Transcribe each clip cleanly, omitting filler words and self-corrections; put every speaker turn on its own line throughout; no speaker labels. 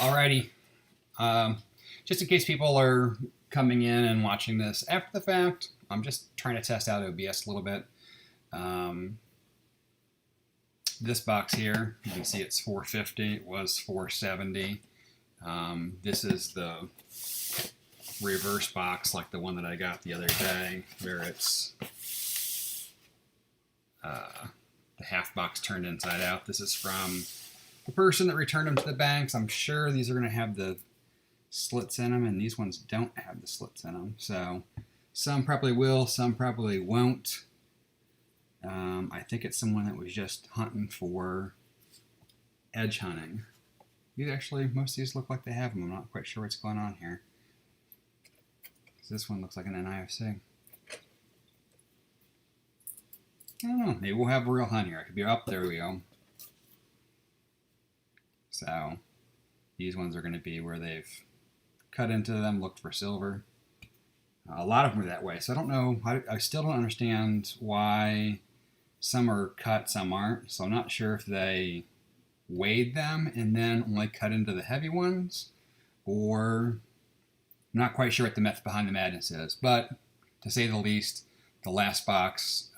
Alrighty. Just in case people are coming in and watching this after the fact, I'm just trying to test out OBS a little bit. This box here, you can see it's 450. It was 470. This is the reverse box, like the one that I got the other day, where it's the half box turned inside out. This is from the person that returned them to the banks. I'm sure these are going to have the slits in them, and these ones don't have the slits in them. So some probably will, some probably won't. I think it's someone that was just hunting for edge hunting. These actually, most of these look like they have them. I'm not quite sure what's going on here. This one looks like an NIFC. I don't know. Maybe we'll have a real hunt here. It could be up. There we go. So these ones are going to be where they've cut into them, looked for silver. A lot of them are that way. So I don't know. I still don't understand why some are cut, some aren't. So I'm not sure if they weighed them and then only cut into the heavy ones, or I'm not quite sure what the method behind the madness is. But to say the least, the last box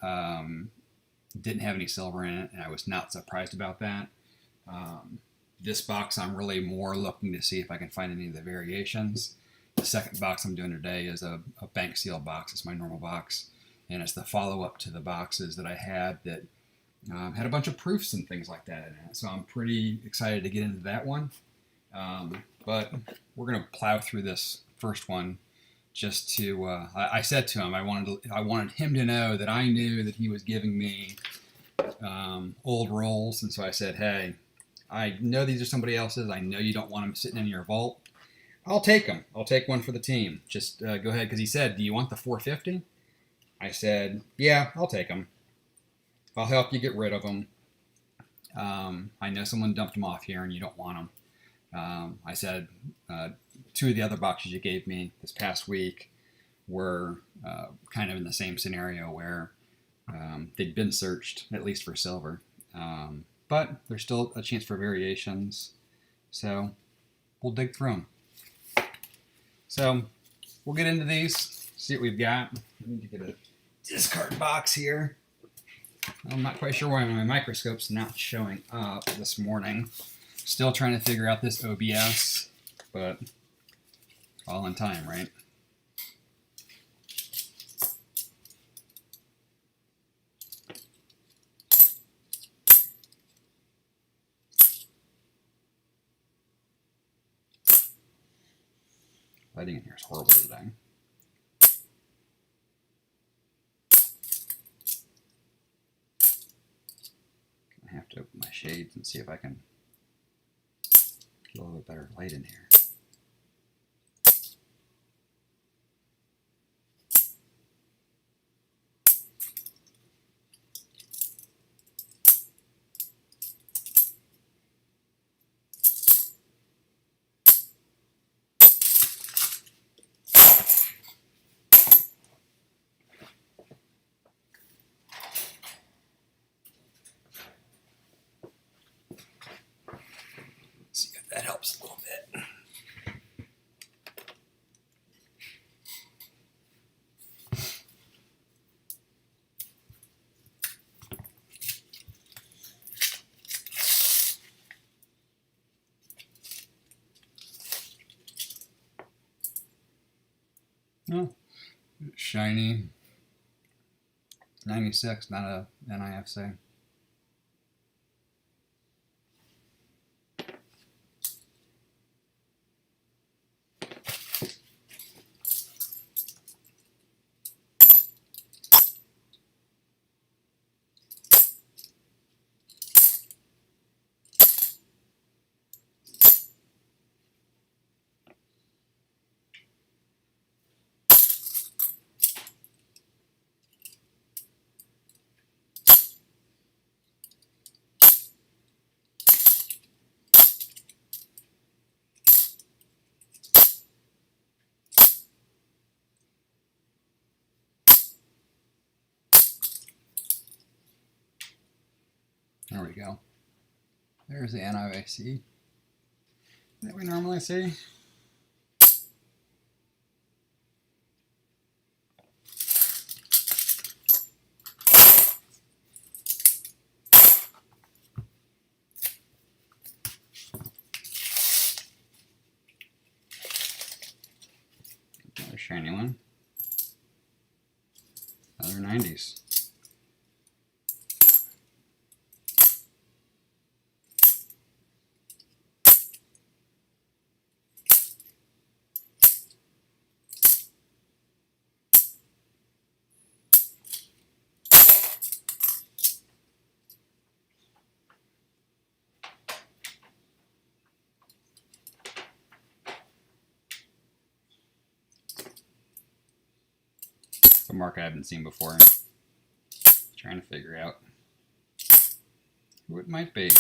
didn't have any silver in it, and I was not surprised about that. This box, I'm really more looking to see if I can find any of the variations. The second box I'm doing today is a bank seal box. It's my normal box, and it's the follow-up to the boxes that I had that had a bunch of proofs and things like that in it. So I'm pretty excited to get into that one. But we're going to plow through this first one just to, I said to him, I wanted him to know that I knew that he was giving me old rolls. And so I said, hey, I know these are somebody else's. I know you don't want them sitting in your vault. I'll take them. I'll take one for the team. Just go ahead. Because he said, do you want the 450? I said, yeah, I'll take them. I'll help you get rid of them. I know someone dumped them off here and you don't want them. I said, two of the other boxes you gave me this past week were kind of in the same scenario where they'd been searched, at least for silver. But there's still a chance for variations. So we'll dig through them. So we'll get into these, see what we've got. I need to get a discard box here. I'm not quite sure why my microscope's not showing up this morning. Still trying to figure out this OBS, but all in time, right? Lighting in here is horrible today. I have to open my shades and see if I can get a little bit better light in here. See if that helps a little bit. No, shiny. 96, not a NIFC. There we go. There's the NIFC. that we normally see. Another shiny one. Another 90s. A mark I haven't seen before. Trying to figure out who it might be.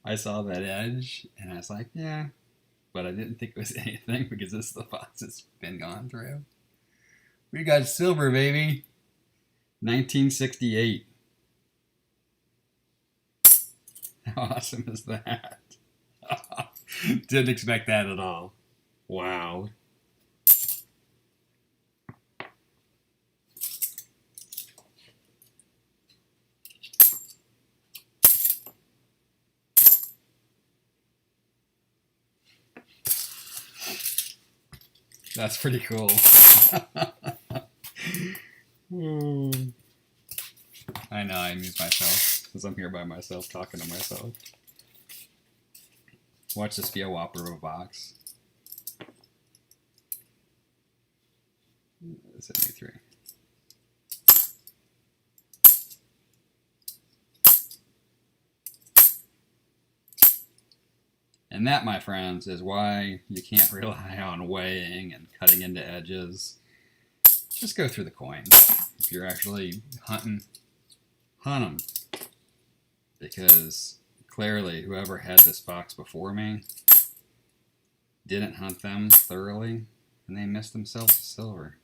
I saw that edge and I was like, yeah, but I didn't think it was anything because this is the box that's been gone through. We got silver, baby. 1968. How awesome is that? Didn't expect that at all. Wow. That's pretty cool. I know, I amuse myself because I'm here by myself talking to myself. Watch this be a whopper of a box. 73. And that, my friends, is why you can't rely on weighing and cutting into edges. Just go through the coins. If you're actually hunting, hunt them. Because clearly whoever had this box before me didn't hunt them thoroughly and they missed themselves a silver.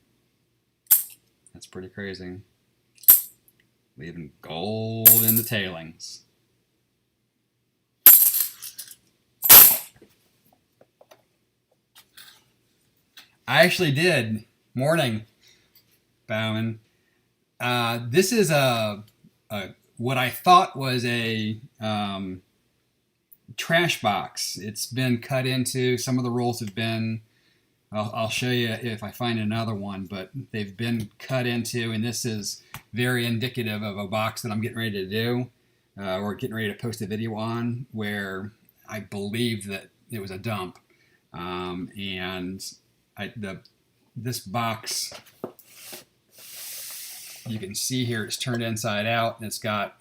That's pretty crazy. Leaving gold in the tailings. I actually did. Morning, Bowman. This is what I thought was a trash box. It's been cut into. Some of the rolls have been. I'll show you if I find another one, but they've been cut into, and this is very indicative of a box that I'm getting ready to do, or getting ready to post a video on, where I believe that it was a dump, and this box, you can see here it's turned inside out and it's got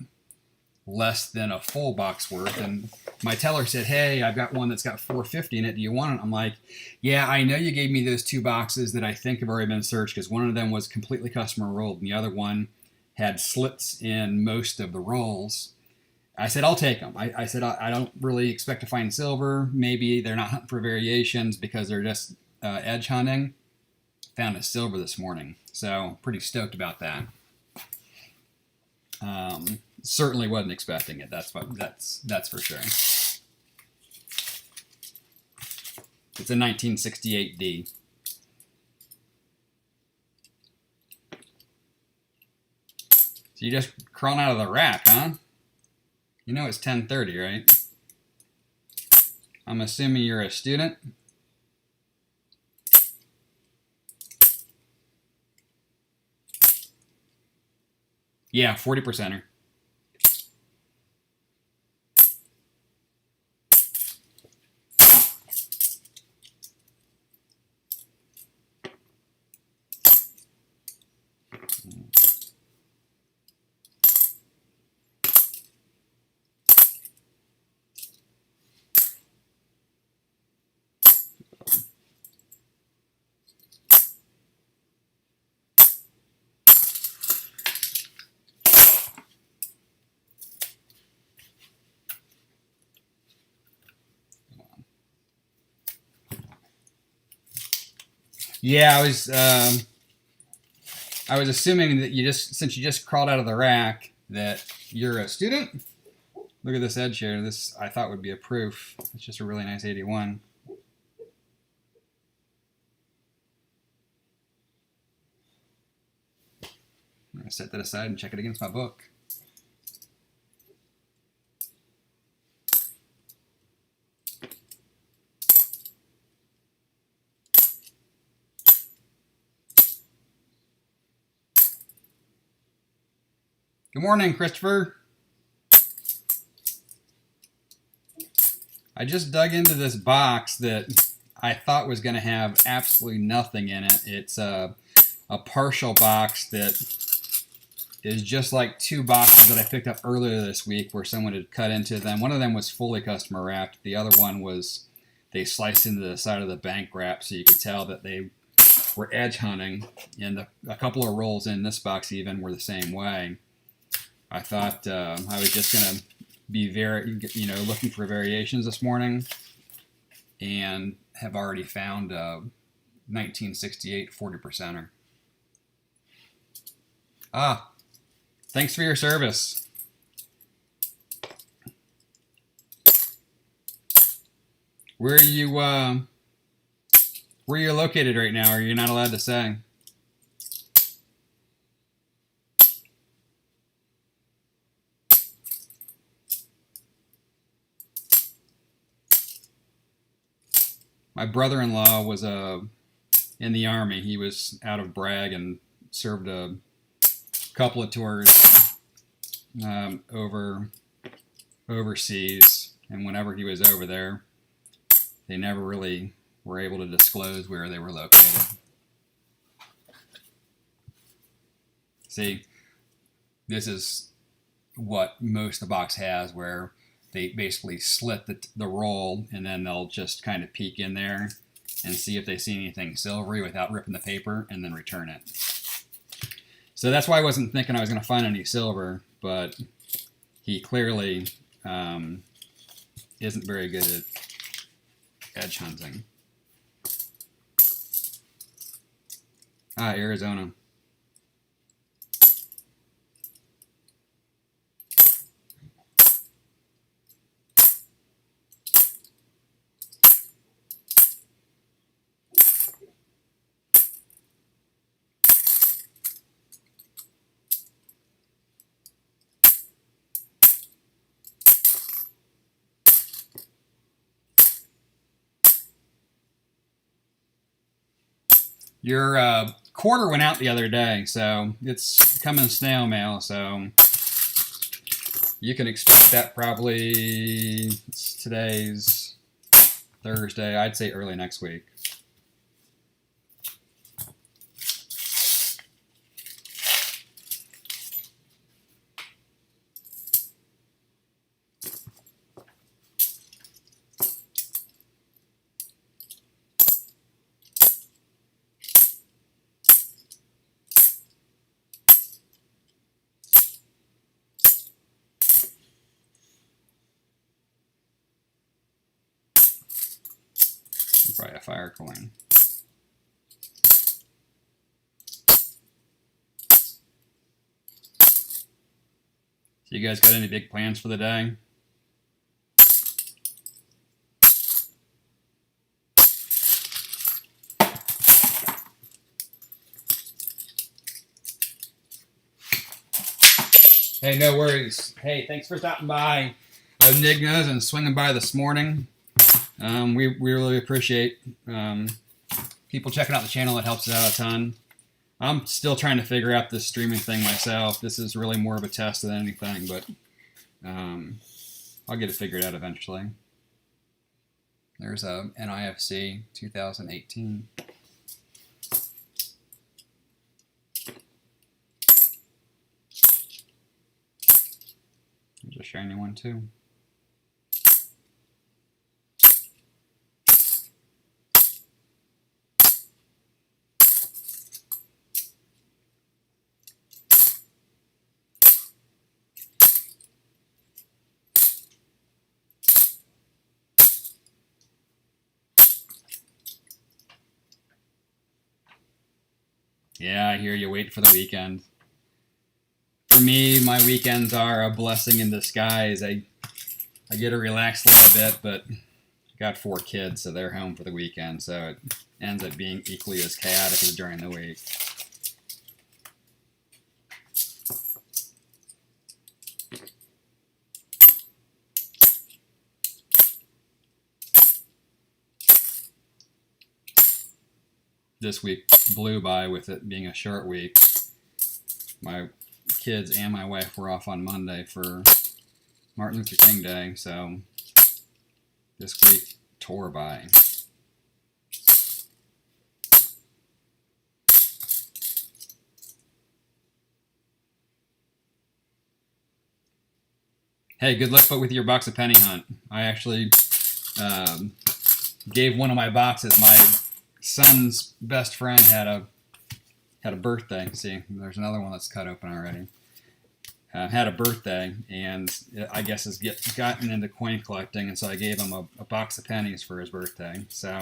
less than a full box worth. And my teller said, hey, I've got one that's got $4.50 in it. Do you want it? I'm like, yeah, I know you gave me those two boxes that I think have already been searched because one of them was completely customer rolled and the other one had slits in most of the rolls. I said, I'll take them. I said, I don't really expect to find silver. Maybe they're not hunting for variations because they're just edge hunting. Found a silver this morning, so pretty stoked about that. Certainly wasn't expecting it. That's for sure. It's a 1968D. So you just crawling out of the rack, huh? You know it's 10:30, right? I'm assuming you're a student. Yeah, 40%er. Yeah, I was assuming that since you just crawled out of the rack, that you're a student. Look at this edge here. This I thought would be a proof. It's just a really nice 81. I'm going to set that aside and check it against my book. Good morning, Christopher. I just dug into this box that I thought was going to have absolutely nothing in it. It's a partial box that is just like two boxes that I picked up earlier this week where someone had cut into them. One of them was fully customer wrapped. The other one was they sliced into the side of the bank wrap so you could tell that they were edge hunting. And a couple of rolls in this box even were the same way. I thought I was just going to be looking for variations this morning, and have already found a 1968 40%er. Ah, thanks for your service. Where are you located right now? Or are you not allowed to say? My brother-in-law was in the Army. He was out of Bragg and served a couple of tours overseas. And whenever he was over there, they never really were able to disclose where they were located. See, this is what most of the box has, where they basically slit the roll, and then they'll just kind of peek in there and see if they see anything silvery without ripping the paper, and then return it. So that's why I wasn't thinking I was going to find any silver, but he clearly isn't very good at edge hunting. Ah, Arizona. Your quarter went out the other day, so it's coming snail mail, so you can expect that probably, today's Thursday, I'd say early next week. Probably a fire coin. So you guys got any big plans for the day? Hey, no worries. Hey, thanks for stopping by Enigmas and swinging by this morning. We really appreciate people checking out the channel. It helps us out a ton. I'm still trying to figure out this streaming thing myself. This is really more of a test than anything, but I'll get it figured out eventually. There's a NIFC 2018. There's a shiny one too. Yeah, I hear you. Wait for the weekend. For me, my weekends are a blessing in disguise. I get to relax a little bit, but I got 4 kids, so they're home for the weekend, so it ends up being equally as chaotic as during the week. This week blew by with it being a short week. My kids and my wife were off on Monday for Martin Luther King Day, so this week tore by. Hey, good luck with your box of penny hunt. I actually gave one of my boxes. My son's best friend had a birthday. See, there's another one that's cut open already. Had a birthday, and I guess has gotten into coin collecting, and so I gave him a box of pennies for his birthday. So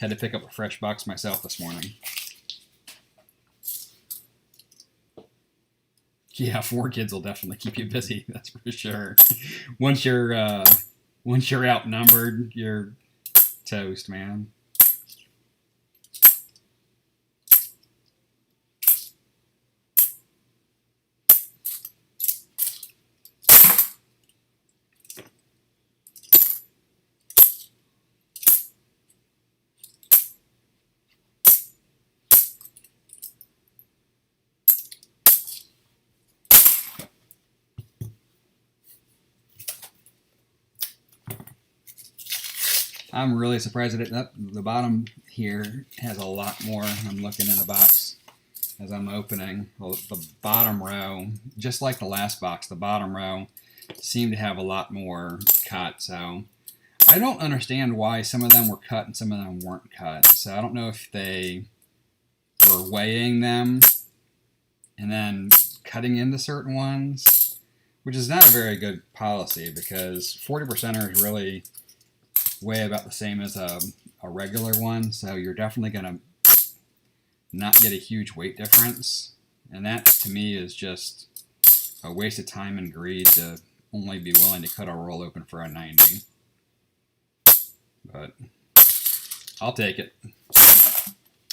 had to pick up a fresh box myself this morning. Yeah, 4 kids will definitely keep you busy. That's for sure. Once you're outnumbered, you're toast, man. I'm really surprised that the bottom here has a lot more. I'm looking in the box as I'm opening. Well, the bottom row, just like the last box, the bottom row seemed to have a lot more cut. So I don't understand why some of them were cut and some of them weren't cut. So I don't know if they were weighing them and then cutting into certain ones, which is not a very good policy because 40%ers really weigh about the same as a regular one, so you're definitely going to not get a huge weight difference, and that to me is just a waste of time and greed to only be willing to cut a roll open for a 90. But I'll take it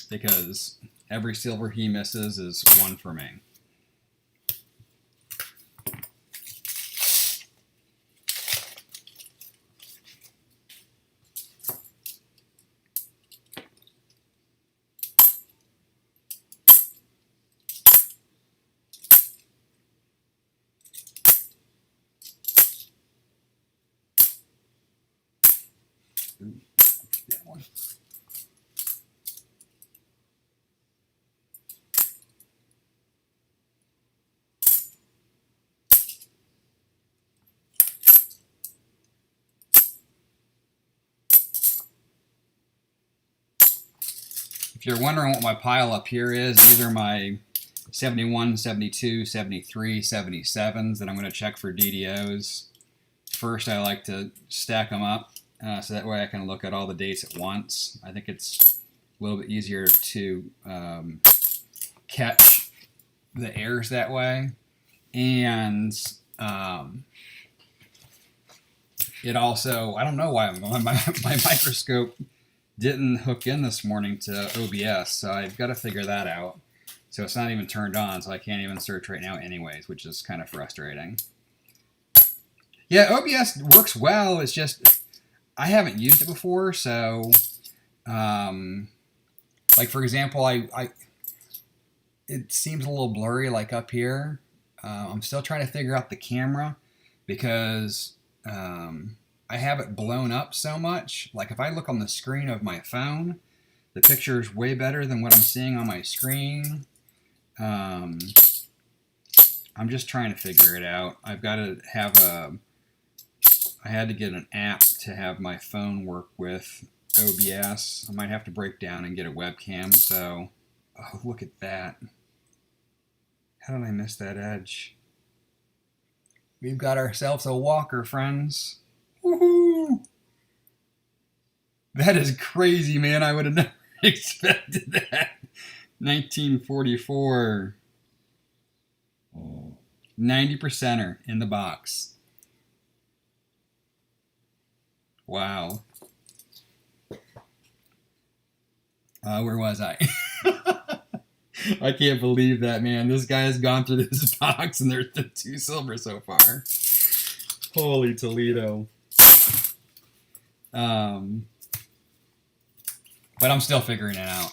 because every silver he misses is 1 for me. That one. If you're wondering what my pile up here is, these are my 71, 72, 73, 77s that I'm going to check for DDOs. First, I like to stack them up so that way I can look at all the dates at once. I think it's a little bit easier to catch the errors that way. And it also, I don't know why my microscope didn't hook in this morning to OBS, so I've got to figure that out. So it's not even turned on, so I can't even search right now anyways, which is kind of frustrating. Yeah, OBS works well, it's just I haven't used it before, so like for example, it seems a little blurry, like up here. I'm still trying to figure out the camera because I have it blown up so much. Like if I look on the screen of my phone, the picture is way better than what I'm seeing on my screen. I'm just trying to figure it out. I've got to have I had to get an app to have my phone work with OBS. I might have to break down and get a webcam. So, oh, look at that. How did I miss that edge? We've got ourselves a walker, friends. Woohoo! That is crazy, man. I would have never expected that. 1944. 90%er in the box. Wow. Where was I? I can't believe that, man. This guy has gone through this box and there's been 2 silver so far. Holy Toledo. But I'm still figuring it out.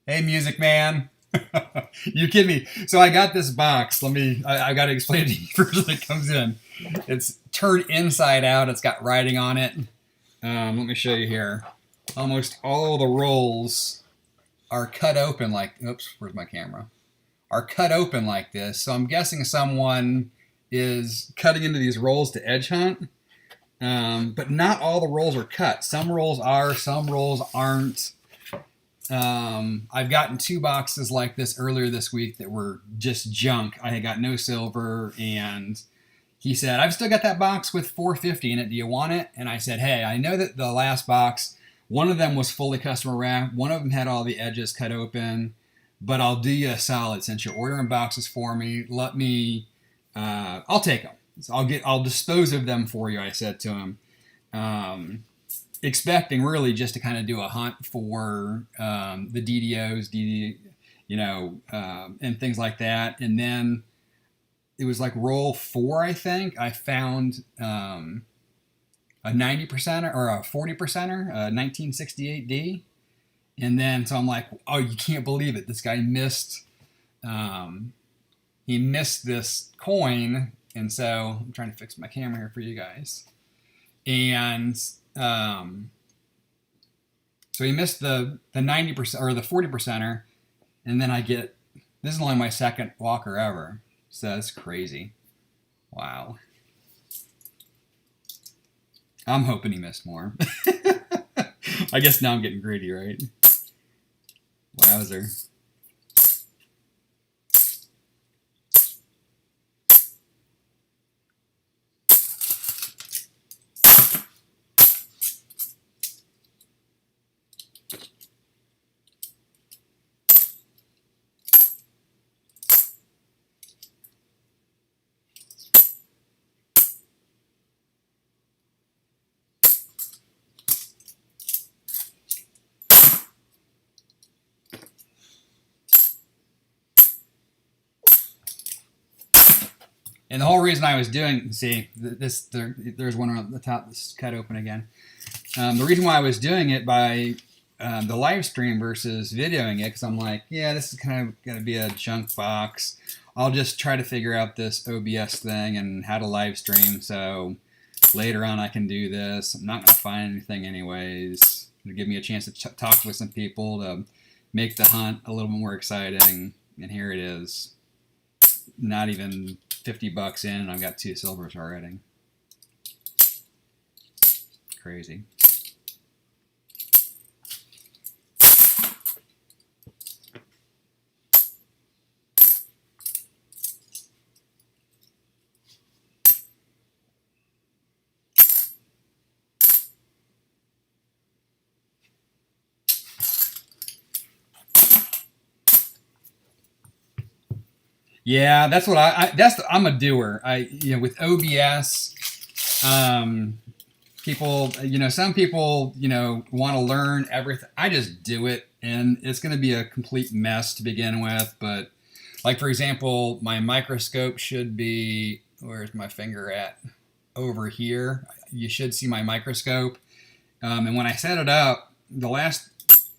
Hey, Music Man. You kidding me? So I got this box. I got to explain it to you first when it comes in. It's turned inside out. It's got writing on it. Let me show you here. Almost all the rolls are cut open like, oops, where's my camera? Are cut open like this. So I'm guessing someone is cutting into these rolls to edge hunt. But not all the rolls are cut. Some rolls are, some rolls aren't. I've gotten 2 boxes like this earlier this week that were just junk. I had got no silver, and he said, I've still got that box with 450 in it. Do you want it? And I said, hey, I know that the last box, one of them was fully customer wrapped. One of them had all the edges cut open, but I'll do you a solid. Since you're ordering boxes for me, let me, I'll take them. So I'll dispose of them for you, I said to him. Expecting really just to kind of do a hunt for the DDOs, and things like that. And then it was like roll 4, I think. I found a 90%er or a 40%er, 1968D. And then so I'm like, oh, you can't believe it. This guy missed. He missed this coin, and so I'm trying to fix my camera here for you guys. And so he missed the 90% or the 40%er, and then I get, this is only my second walker ever, so that's crazy. Wow. I'm hoping he missed more. I guess now I'm getting greedy, right? Wowzer. And the whole reason I was doing, see, there's one on the top that's cut open again. The reason why I was doing it by the live stream versus videoing it, because I'm like, yeah, this is kind of going to be a junk box. I'll just try to figure out this OBS thing and how to live stream, so later on I can do this. I'm not going to find anything anyways. It'll give me a chance to talk with some people to make the hunt a little bit more exciting. And here it is. Not even 50 bucks in, and I've got 2 silvers already. Crazy. Yeah, that's what I'm a doer. With OBS, people, some people, want to learn everything. I just do it, and it's going to be a complete mess to begin with. But like, for example, my microscope should be, where's my finger at? Over here. You should see my microscope. And when I set it up, the last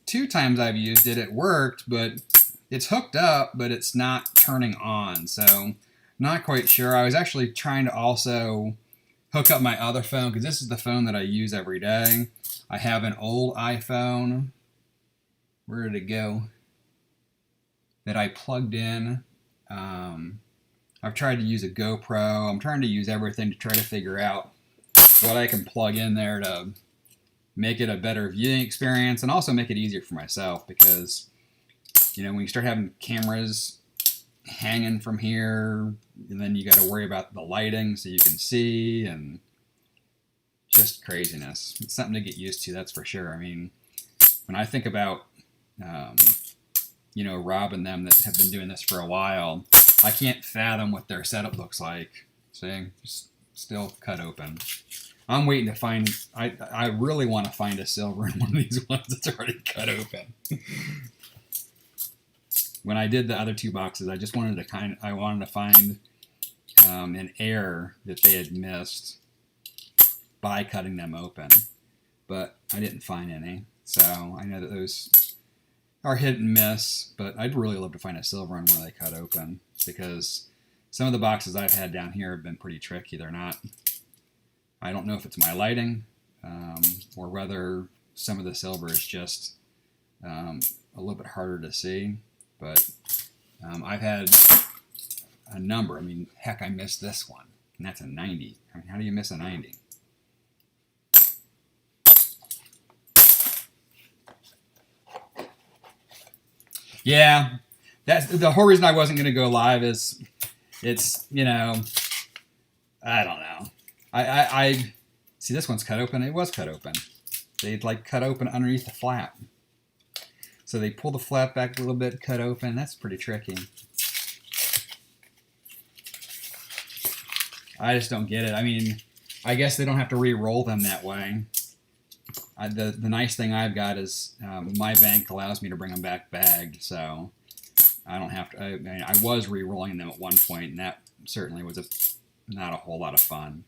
2 times I've used it, it worked, but it's hooked up, but it's not turning on. So not quite sure. I was actually trying to also hook up my other phone, because this is the phone that I use every day. I have an old iPhone. Where did it go? That I plugged in. I've tried to use a GoPro. I'm trying to use everything to try to figure out what I can plug in there to make it a better viewing experience and also make it easier for myself, because, you know, when you start having cameras hanging from here, and then you got to worry about the lighting so you can see, and just craziness. It's something to get used to, that's for sure. I mean, when I think about, you know, Rob and them that have been doing this for a while, I can't fathom what their setup looks like. See, still cut open. I'm waiting to find, I really want to find a silver in one of these ones that's already cut open. When I did the other 2 boxes, I just wanted to I wanted to find an error that they had missed by cutting them open, but I didn't find any. So I know that those are hit and miss, but I'd really love to find a silver one when they cut open, because some of the boxes I've had down here have been pretty tricky. They're not, I don't know if it's my lighting or whether some of the silver is just a little bit harder to see, but I've had a number. I mean, heck, I missed this one, and that's a 90. I mean, how do you miss a 90? Yeah, that's the whole reason I wasn't going to go live. Is it's, you know, I don't know. I see this one's cut open. It was cut open. They'd like cut open underneath the flap. So they pull the flap back a little bit, cut open. That's pretty tricky. I just don't get it. I mean, I guess they don't have to re-roll them that way. The nice thing I've got is my bank allows me to bring them back bagged, so I don't have to. I mean, I was re-rolling them at one point, and that certainly was not a whole lot of fun.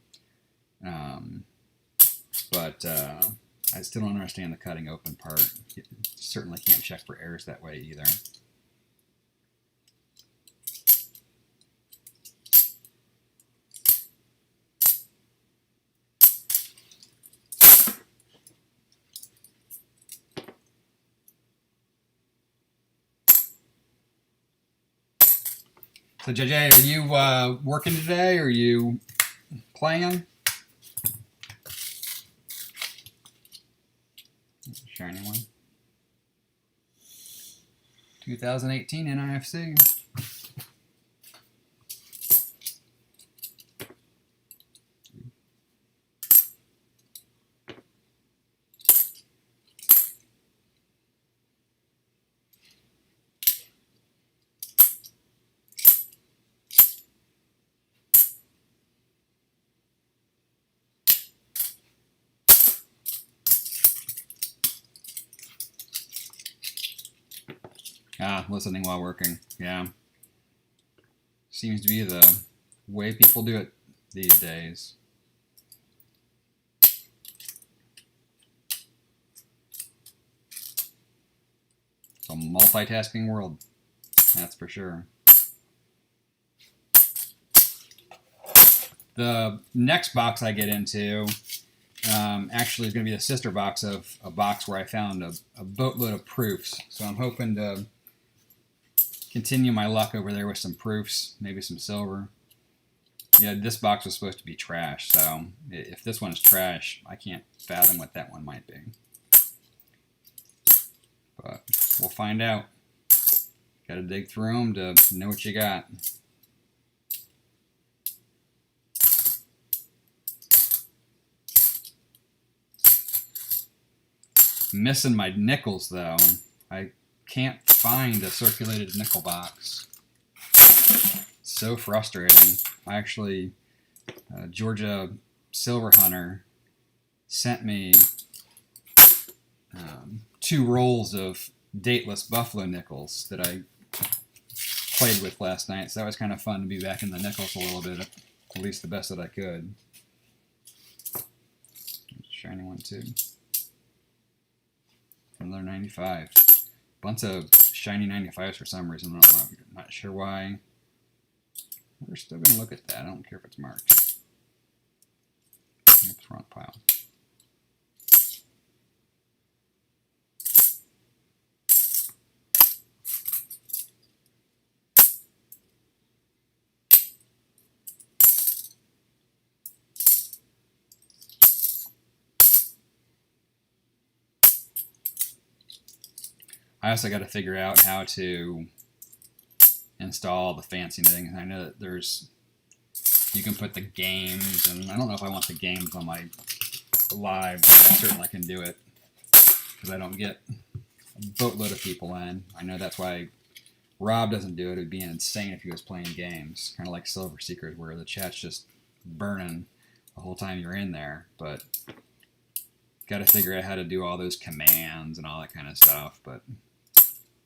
But I still don't understand the cutting open part. You certainly can't check for errors that way either. So JJ, are you working today, or are you playing? Shiny one. 2018 NIFC. Ah, listening while working. Yeah. Seems to be the way people do it these days. It's a multitasking world, that's for sure. The next box I get into actually is going to be the sister box of a box where I found a boatload of proofs. So I'm hoping to continue my luck over there with some proofs, maybe some silver. Yeah, this box was supposed to be trash, so if this one's trash, I can't fathom what that one might be. But we'll find out. Got to dig through them to know what you got. Missing my nickels, though. I can't find a circulated nickel box. So frustrating. I actually, Georgia Silver Hunter sent me 2 rolls of dateless buffalo nickels that I played with last night, so that was kind of fun to be back in the nickels a little bit, at least the best that I could. Shiny one too. Another 95. Bunch of shiny 95s for some reason. I'm not sure why. We're still going to look at that. I don't care if it's marked. It's wrong pile. I also got to figure out how to install the fancy things. I know that you can put the games, and I don't know if I want the games on my live, but I certainly can do it because I don't get a boatload of people in. I know that's why Rob doesn't do it. It would be insane if he was playing games, kind of like Silver Secret, where the chat's just burning the whole time you're in there. But got to figure out how to do all those commands and all that kind of stuff, but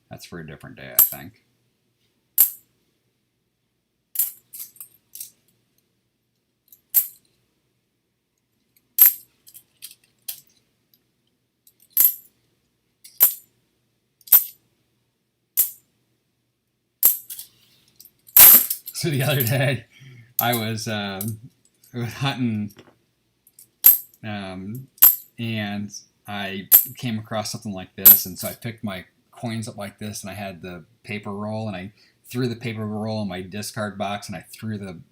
that's for a different day, I think. So the other day, I was hunting, and I came across something like this, and so I picked my coins up like this, and I had the paper roll, and I threw the paper roll in my discard box, and I threw the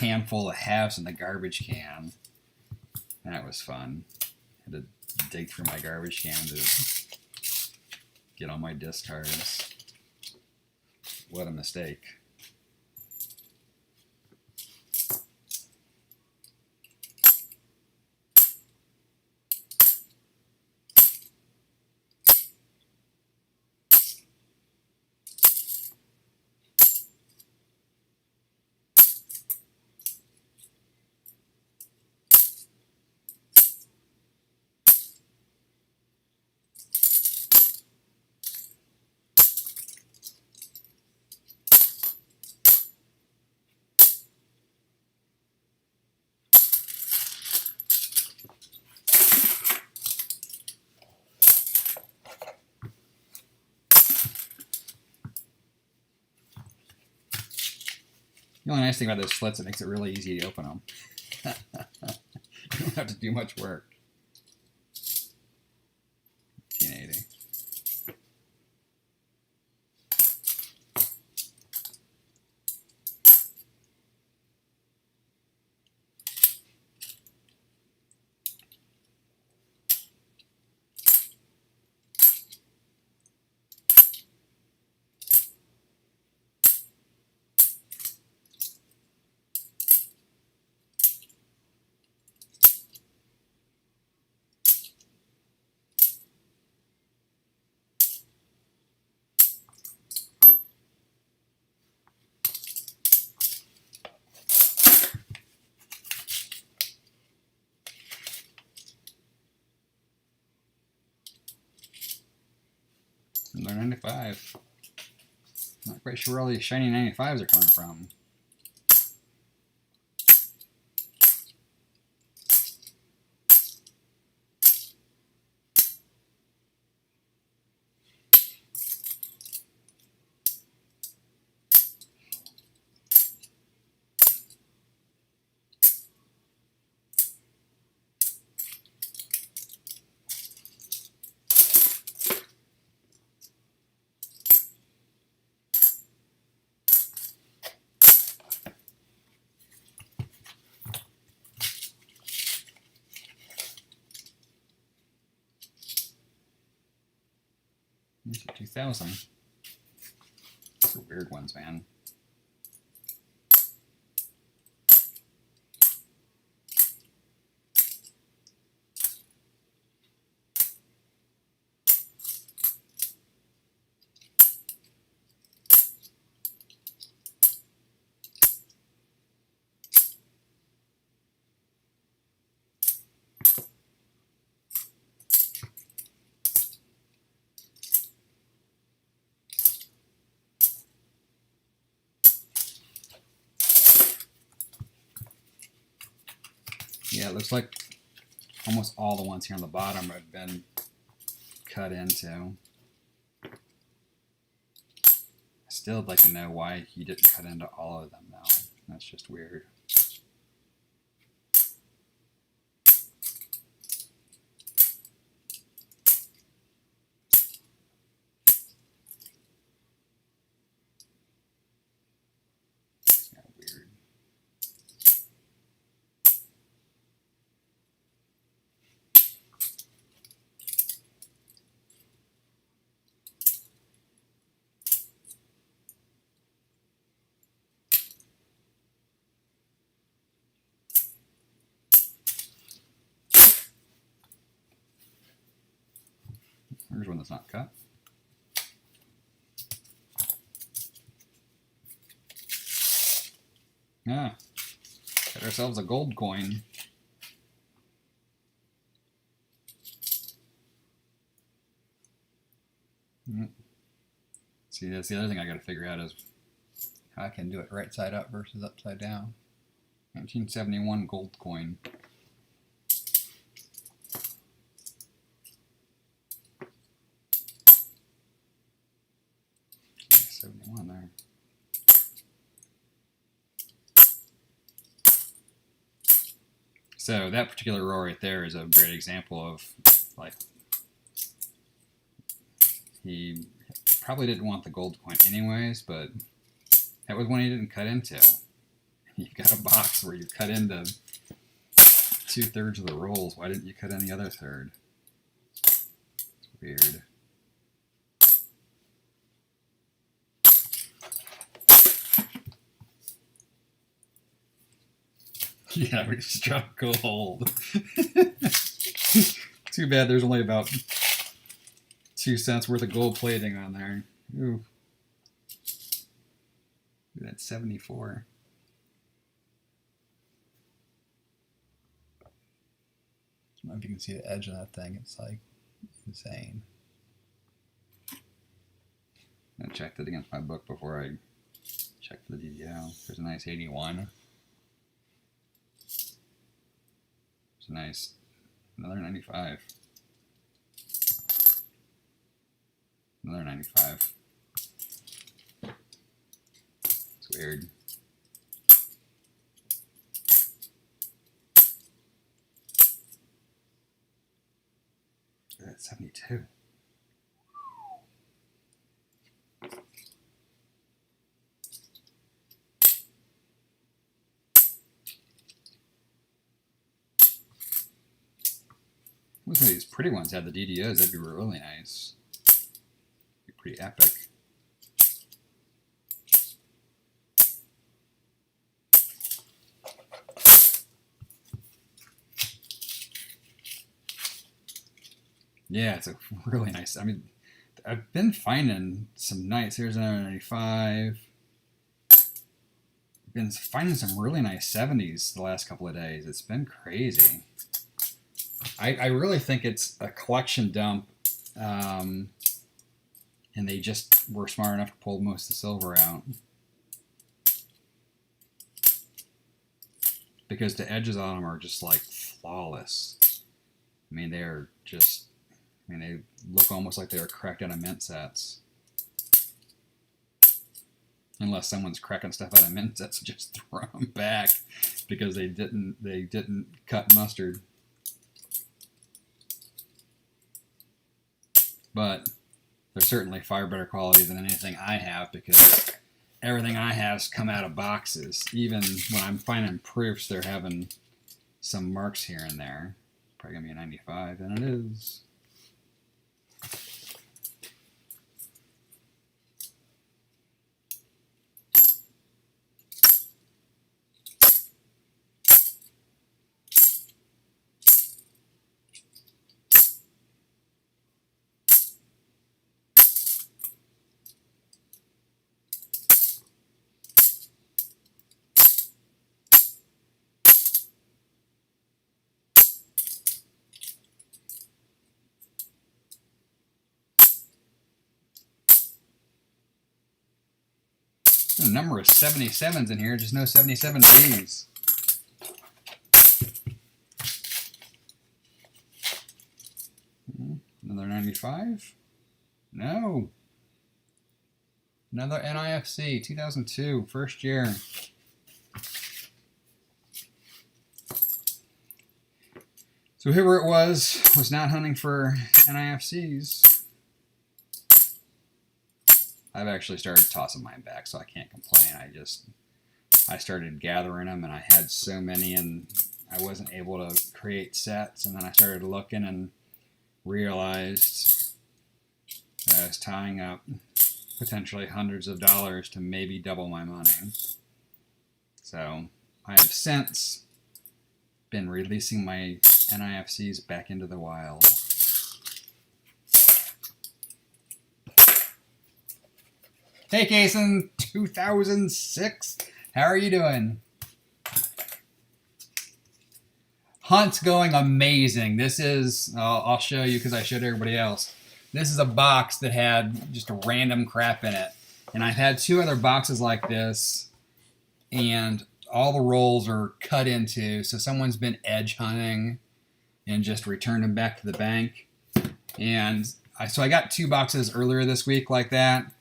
handful of halves in the garbage can. That was fun. I had to dig through my garbage can to get all my discards. What a mistake. The only nice thing about those slits, it makes it really easy to open them. You don't have to do much work. 1980. Another 95. Not quite sure where all these shiny 95s are coming from. These are 2000. These are weird ones, man. Yeah, it looks like almost all the ones here on the bottom have been cut into. I still would like to know why he didn't cut into all of them, though. That's just weird. Here's one that's not cut. Yeah, got ourselves a gold coin. See, that's the other thing I got to figure out is how I can do it right side up versus upside down. 1971 gold coin. 71 there. So that particular row right there is a great example of, like, he probably didn't want the gold coin anyways, but that was one he didn't cut into. You've got a box where you cut into 2/3 of the rolls. Why didn't you cut in the other third? It's weird. Yeah, we just dropped gold. Too bad there's only about 2 cents worth of gold plating on there. Ooh. That's 74. I don't know if you can see the edge of that thing. It's like insane. I checked it against my book before I checked the DDO. There's a nice 81. It's a nice, another 95. Another 95. It's weird. That's 72. Most of these pretty ones had the DDOs. That'd be really nice. Be pretty epic. Yeah, it's a really nice. I mean, I've been finding some nice. Here's another 95. Been finding some really nice 70s the last couple of days. It's been crazy. I really think it's a collection dump, and they just were smart enough to pull most of the silver out. Because the edges on them are just like flawless. I mean, they're just, I mean, they look almost like they were cracked out of mint sets. Unless someone's cracking stuff out of mint sets, just throw them back because they didn't cut mustard. But they're certainly far better quality than anything I have, because everything I have's come out of boxes. Even when I'm finding proofs, they're having some marks here and there. Probably gonna be a 95, and it is. A number of 77s in here, just no 77 Bs. Another 95? No. Another NIFC, 2002, first year. So whoever it was not hunting for NIFCs. I've actually started tossing mine back, so I can't complain. I started gathering them, and I had so many, and I wasn't able to create sets. And then I started looking and realized that I was tying up potentially hundreds of dollars to maybe double my money. So I have since been releasing my NIFCs back into the wild. Hey, Kason, 2006. How are you doing? Hunt's going amazing. This is, I'll show you because I showed everybody else. This is a box that had just a random crap in it. And I've had 2 other boxes like this, and all the rolls are cut into. So someone's been edge hunting and just returned them back to the bank. And so I got 2 boxes earlier this week like that,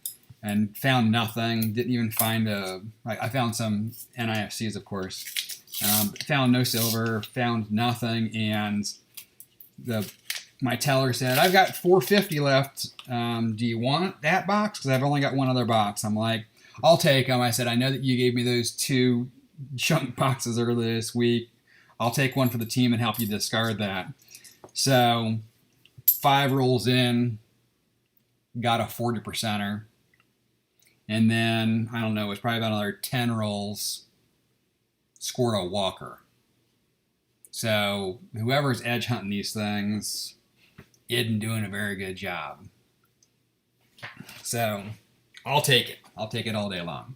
and found nothing. Didn't even find I found some NIFCs, of course. Found no silver, found nothing, and my teller said, I've got $450 left. Do you want that box? Because I've only got 1 other box. I'm like, I'll take them. I said, I know that you gave me those 2 junk boxes earlier this week. I'll take one for the team and help you discard that. So 5 rolls in, got a 40%er. And then, I don't know, it was probably about another 10 rolls, scored a walker. So whoever's edge hunting these things isn't doing a very good job. So I'll take it. I'll take it all day long.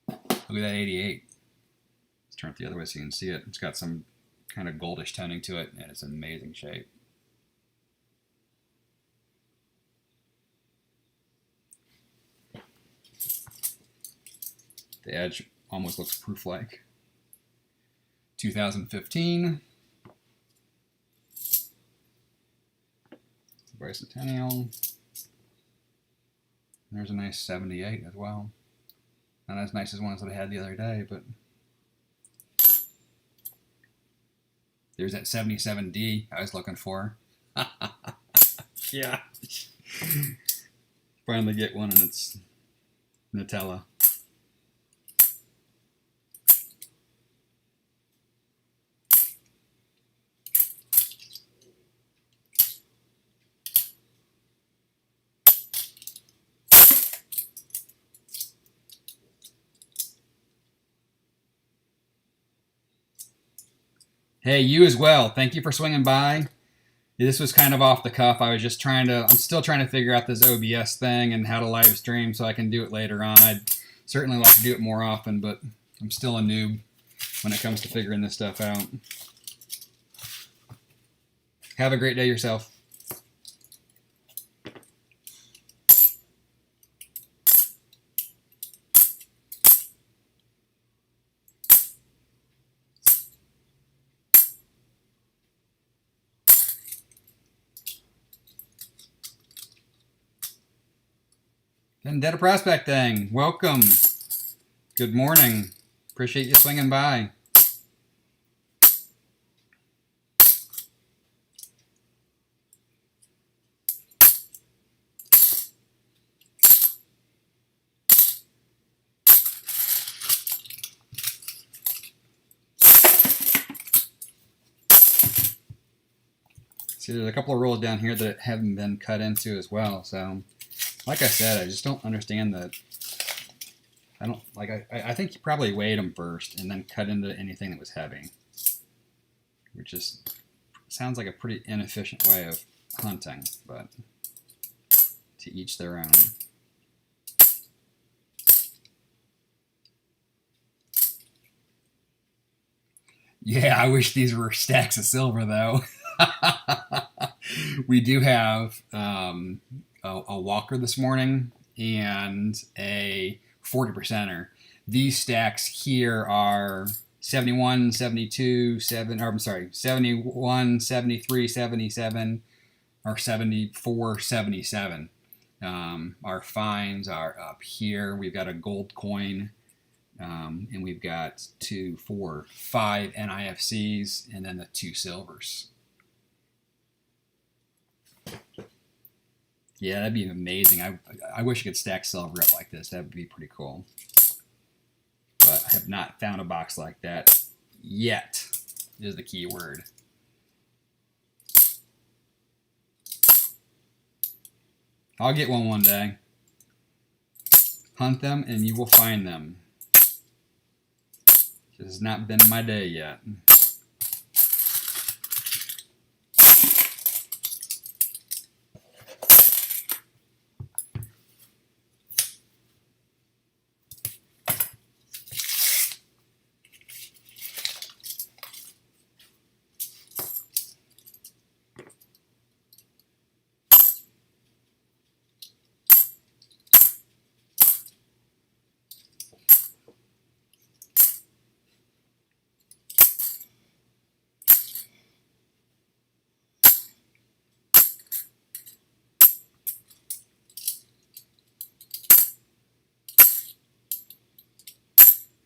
Look at that 88. Let's turn it the other way so you can see it. It's got some kind of goldish toning to it, and it's in amazing shape. The edge almost looks proof-like. 2015. Bicentennial. There's a nice 78 as well. Not as nice as ones that I had the other day, but there's that 77D I was looking for. Yeah. Finally get one, and it's Nutella. Hey, you as well. Thank you for swinging by. This was kind of off the cuff. I was just I'm still trying to figure out this OBS thing and how to live stream so I can do it later on. I'd certainly like to do it more often, but I'm still a noob when it comes to figuring this stuff out. Have a great day yourself. Vendetta Prospecting, welcome. Good morning. Appreciate you swinging by. See, there's a couple of rolls down here that haven't been cut into as well, so like I said, I just don't understand that. I think you probably weighed them first and then cut into anything that was heavy, which just sounds like a pretty inefficient way of hunting, but to each their own. Yeah, I wish these were stacks of silver, though. We do have a walker this morning and a 40%er. These stacks here are 71, 72, 71, 73, 77, or 74, 77. Our fines are up here. We've got a gold coin, and we've got 2, 4, 5 NIFCs, and then the 2 silvers. Yeah, that'd be amazing. I wish I could stack silver up like this. That would be pretty cool. But I have not found a box like that yet, is the key word. I'll get one day. Hunt them and you will find them. This has not been my day yet.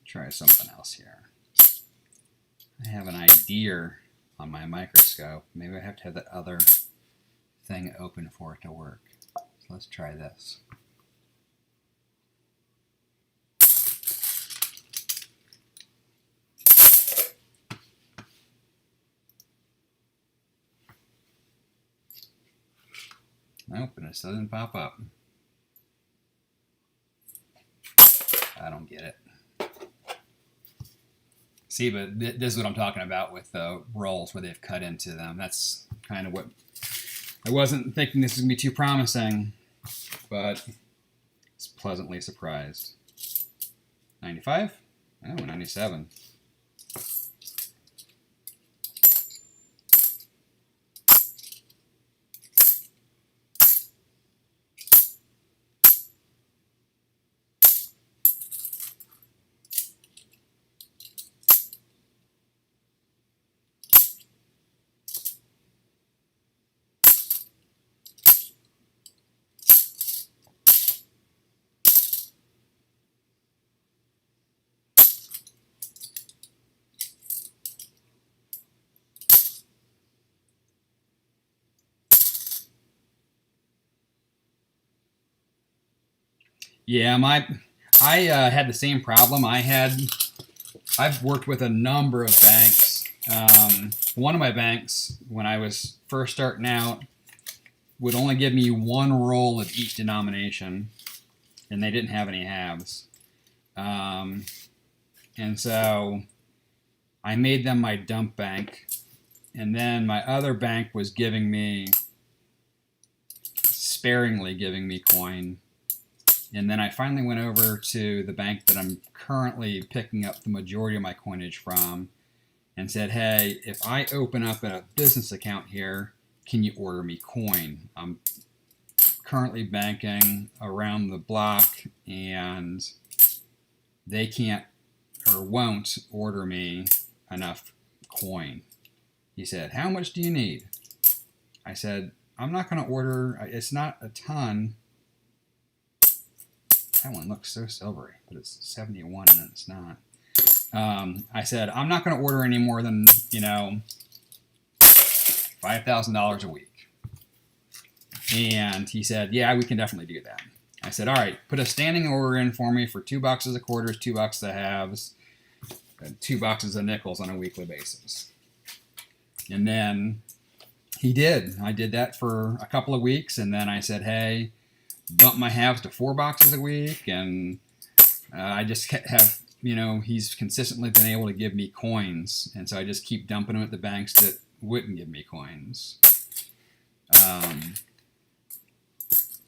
Try something else here. I have an idea on my microscope. Maybe I have to have that other thing open for it to work. So let's try this. Nope, and it doesn't pop up. I don't get it. See, but this is what I'm talking about with the rolls where they've cut into them. That's kind of what I wasn't thinking this was going to be too promising, but it's pleasantly surprised. 95? Oh, 97. Yeah, I had the same problem. I've worked with a number of banks. One of my banks, when I was first starting out, would only give me one roll of each denomination, and they didn't have any halves. And so I made them my dump bank, and then my other bank was sparingly giving me coin. And then I finally went over to the bank that I'm currently picking up the majority of my coinage from and said, hey, if I open up a business account here, can you order me coin? I'm currently banking around the block and they can't or won't order me enough coin. He said, how much do you need? I said, I'm not going to order, it's not a ton. That one looks so silvery, but it's 71 and it's not. I said, I'm not going to order any more than, $5,000 a week. And he said, yeah, we can definitely do that. I said, all right, put a standing order in for me for 2 boxes of quarters, 2 boxes of halves, and 2 boxes of nickels on a weekly basis. And then he did. I did that for a couple of weeks, and then I said, hey, bump my halves to 4 boxes a week, and I just have, he's consistently been able to give me coins, and so I just keep dumping them at the banks that wouldn't give me coins.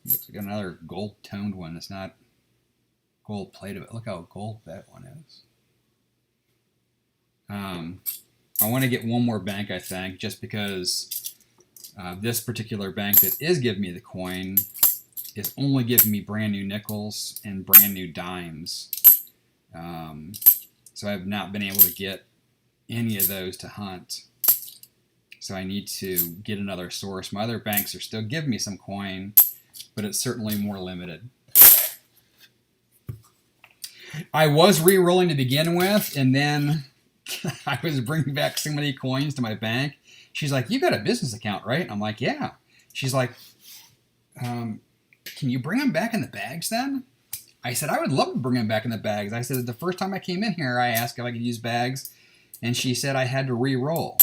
Looks like another gold-toned one. It's not gold-plated, but look how gold that one is. I want to get one more bank, I think, just because this particular bank that is giving me the coin is only giving me brand new nickels and brand new dimes. So I've not been able to get any of those to hunt. So I need to get another source. My other banks are still giving me some coin, but it's certainly more limited. I was re-rolling to begin with, and then I was bringing back so many coins to my bank. She's like, "You got a business account, right?" I'm like, "Yeah." She's like, "Can you bring them back in the bags then?" I said, "I would love to bring them back in the bags." I said, "The first time I came in here, I asked if I could use bags, and she said I had to re-roll."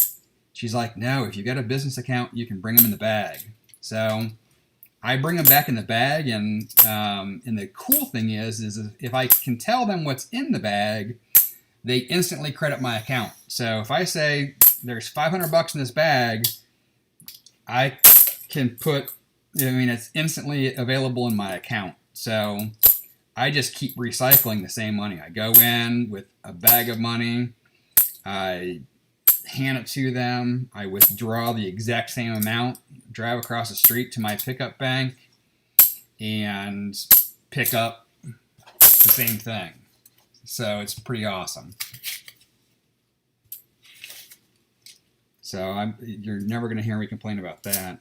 She's like, "No, if you got a business account, you can bring them in the bag." So I bring them back in the bag, and the cool thing is if I can tell them what's in the bag, they instantly credit my account. So if I say there's $500 in this bag, I can put, it's instantly available in my account. So I just keep recycling the same money. I go in with a bag of money, I hand it to them, I withdraw the exact same amount, drive across the street to my pickup bank, and pick up the same thing. So it's pretty awesome. So you're never going to hear me complain about that.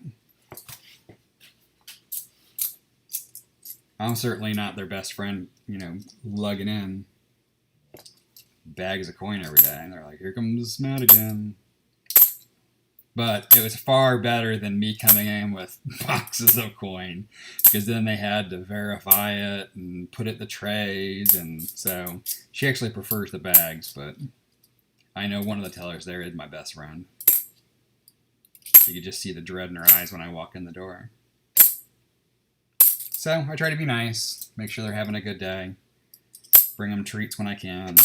I'm certainly not their best friend, lugging in bags of coin every day. And they're like, "Here comes Matt again." But it was far better than me coming in with boxes of coin, because then they had to verify it and put it in the trays. And so she actually prefers the bags, but I know one of the tellers there is my best friend. You could just see the dread in her eyes when I walk in the door. So I try to be nice, make sure they're having a good day, bring them treats when I can.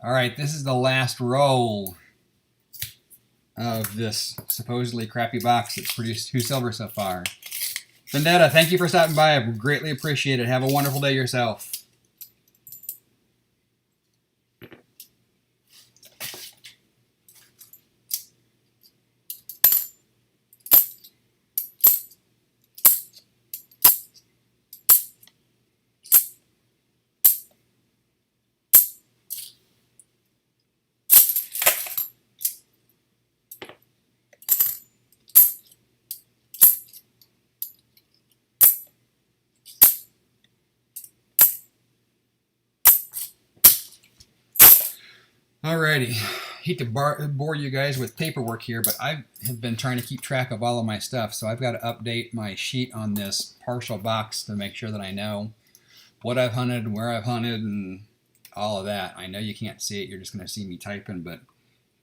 All right, this is the last roll of this supposedly crappy box that's produced 2 silver so far. Vendetta, thank you for stopping by. I greatly appreciate it. Have a wonderful day yourself. Alrighty, hate to bore you guys with paperwork here, but I have been trying to keep track of all of my stuff, so I've got to update my sheet on this partial box to make sure that I know what I've hunted and where I've hunted and all of that. I know you can't see it, you're just going to see me typing, but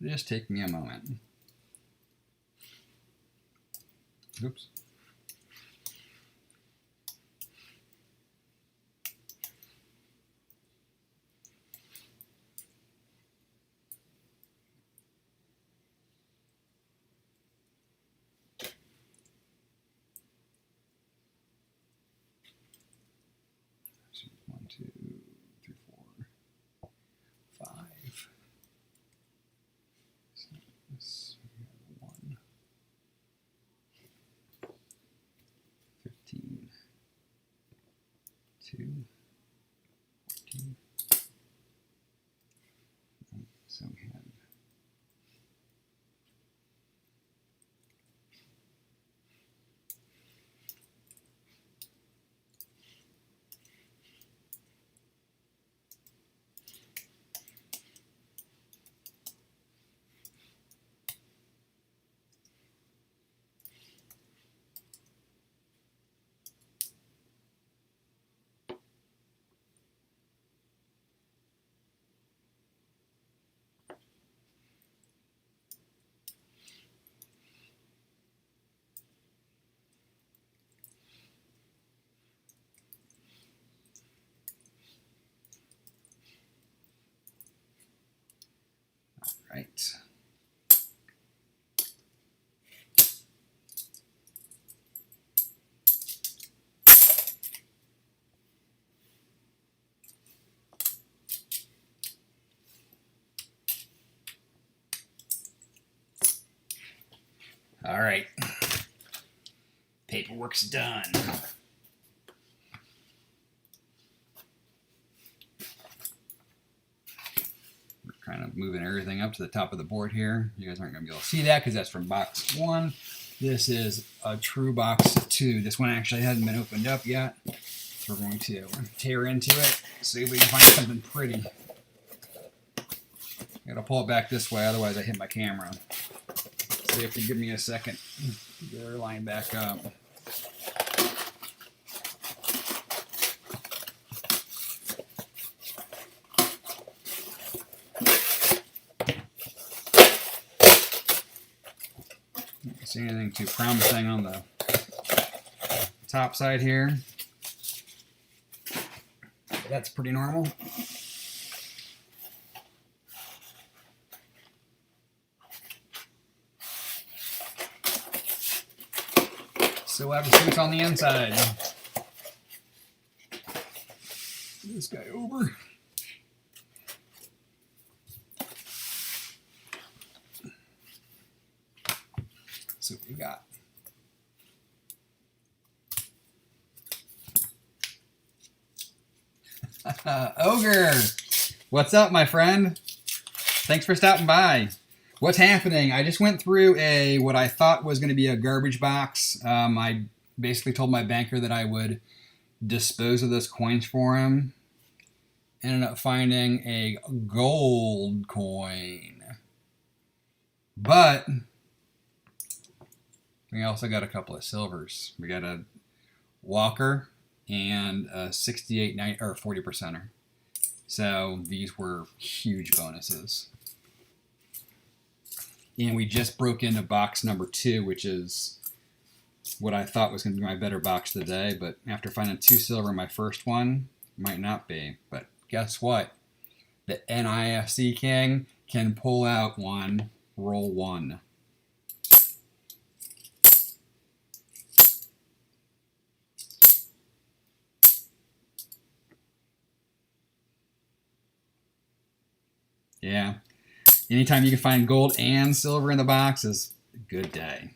just take me a moment. Oops. So we have right. All right. Paperwork's done. moving everything up to the top of the board here. You guys aren't going to be able to see that because that's from box 1. This is a true box 2. This one actually hasn't been opened up yet. So we're going to tear into it, see if we can find something pretty. I gotta pull it back this way, otherwise I hit my camera. So you have to give me a second. Get her line back up. Don't see anything too promising on the top side here. That's pretty normal. Still have the suits on the inside. This guy over. See what we got. Ogre! What's up, my friend? Thanks for stopping by. What's happening? I just went through what I thought was going to be a garbage box. I basically told my banker that I would dispose of those coins for him. Ended up finding a gold coin. But we also got a couple of silvers. We got a Walker and a 68 or 40%er. So these were huge bonuses. And we just broke into box number 2, which is what I thought was going to be my better box of the day. But after finding 2 silver in my first one, might not be. But guess what? The NIFC King can pull out one, roll 1. Yeah. Anytime you can find gold and silver in the box is a good day.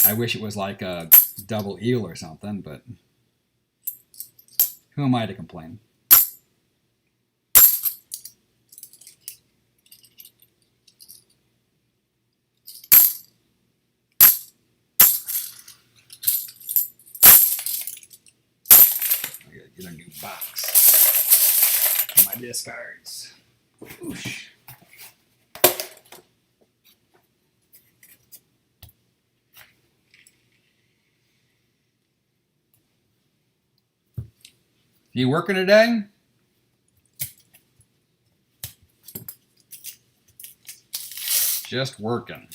I wish it was like a double eagle or something, but who am I to complain? I gotta get a new box for my discards. Whoosh. You working today? Just working.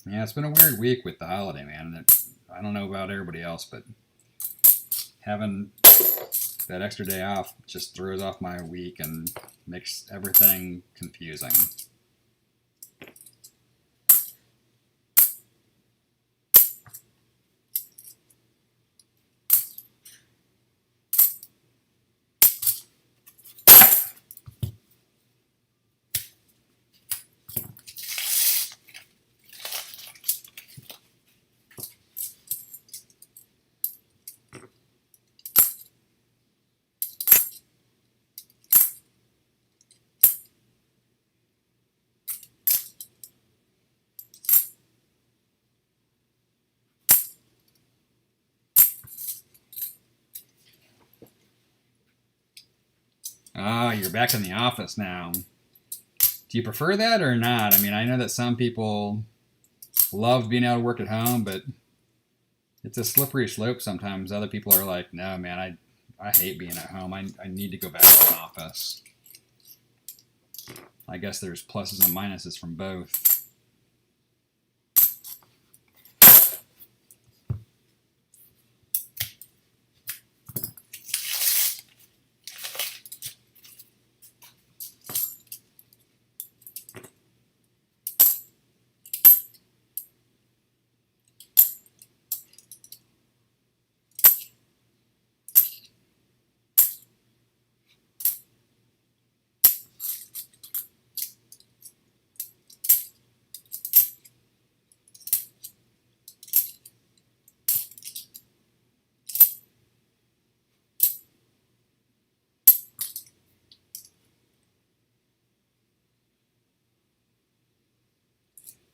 Yeah, it's been a weird week with the holiday, man. I don't know about everybody else, but having that extra day off just throws off my week and makes everything confusing. Ah, you're back in the office now. Do you prefer that or not? I mean, I know that some people love being able to work at home, but it's a slippery slope sometimes. Other people are like, no, man, I hate being at home. I need to go back to the office. I guess there's pluses and minuses from both.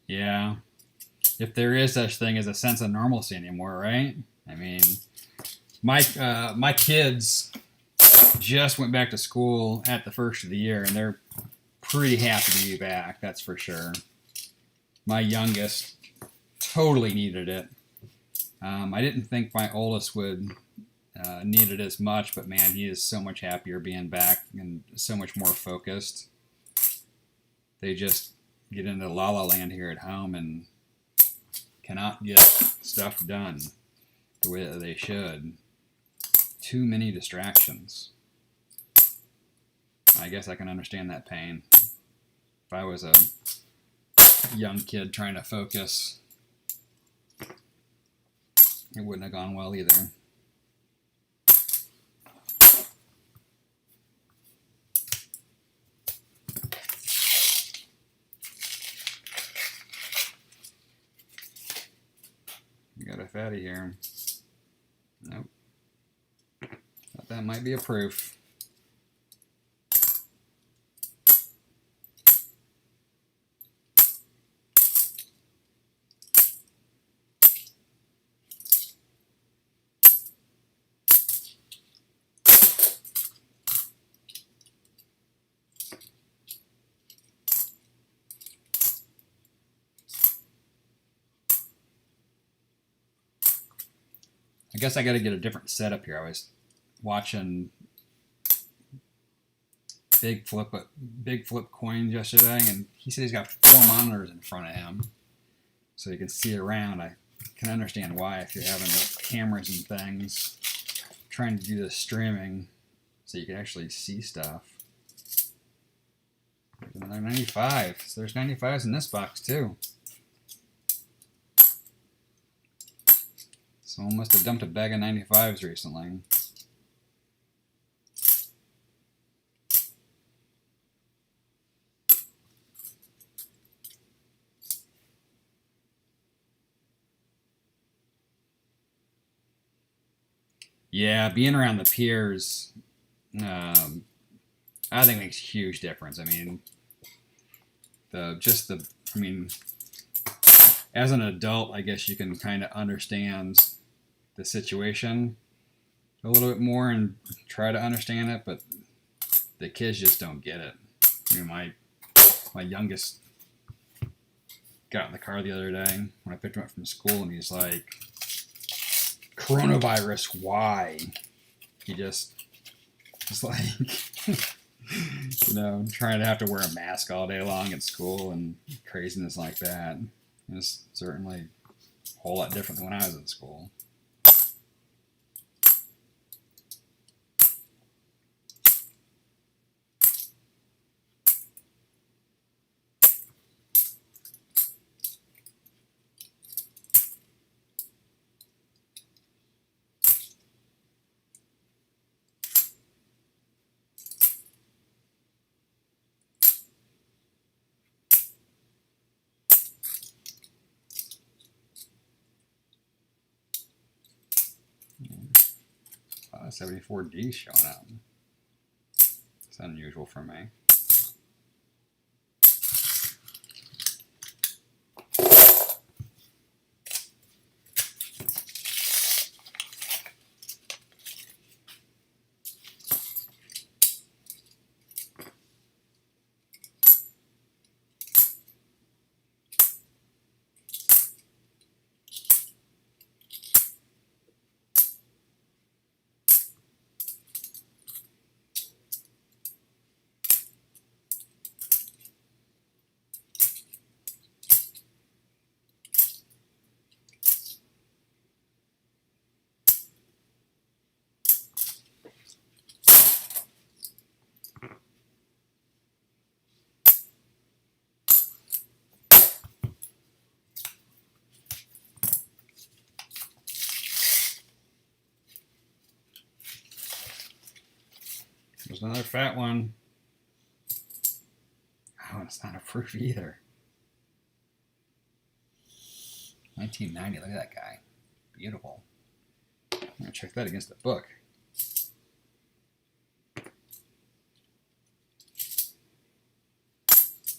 Yeah. If there is such thing as a sense of normalcy anymore, right? I mean, my kids just went back to school at the first of the year, and they're pretty happy to be back, that's for sure. My youngest totally needed it. I didn't think my oldest would need it as much, but man, he is so much happier being back and so much more focused. They just get into la la land here at home and cannot get stuff done the way that they should. Too many distractions. I guess I can understand that pain. If I was a young kid trying to focus, it wouldn't have gone well either. We got a fatty here. Nope. Thought that might be a proof. I guess I got to get a different setup here. I was watching Big Flip Coins yesterday, and he said he's got 4 monitors in front of him, so you can see around. I can understand why if you're having cameras and things, trying to do the streaming, so you can actually see stuff. There's another 95. So there's 95s in this box too. Someone must have dumped a bag of 95s recently. Yeah, being around the peers, I think makes a huge difference. I mean, as an adult, I guess you can kind of understand the situation a little bit more and try to understand it, but the kids just don't get it. I mean, my youngest got in the car the other day when I picked him up from school, and he's like, "Coronavirus, why?" He just like, trying to have to wear a mask all day long at school and craziness like that. It's certainly a whole lot different than when I was in school. Oh, 74D showing up. It's unusual for me. There's another fat one. Oh, it's not a proof either. 1990, look at that guy. Beautiful. I'm going to check that against the book.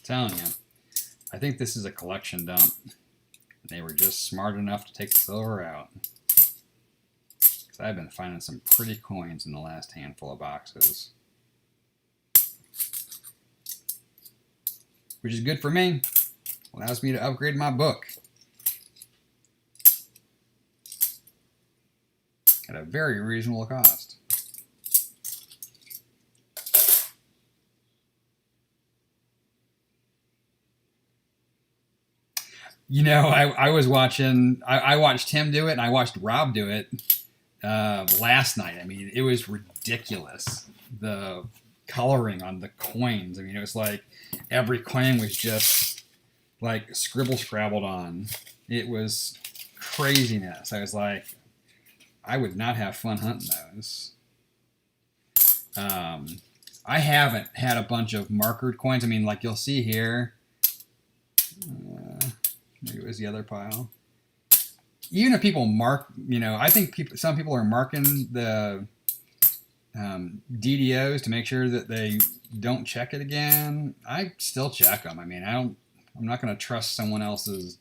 Telling you, I think this is a collection dump. They were just smart enough to take the silver out. Because I've been finding some pretty coins in the last handful of boxes. Which is good for me. Allows me to upgrade my book. At a very reasonable cost. You know, I was watching, I watched him do it, and I watched Rob do it last night. I mean, it was ridiculous. The coloring on the coins. I mean, it was like every coin was just like scrabbled on. It was craziness. I was like, I would not have fun hunting those. I haven't had a bunch of markered coins. I mean, like you'll see here. Maybe it was the other pile. Even if people mark, you know, I think some people are marking the DDOs to make sure that they don't check it again. I still check them. I mean, I'm not going to trust someone else's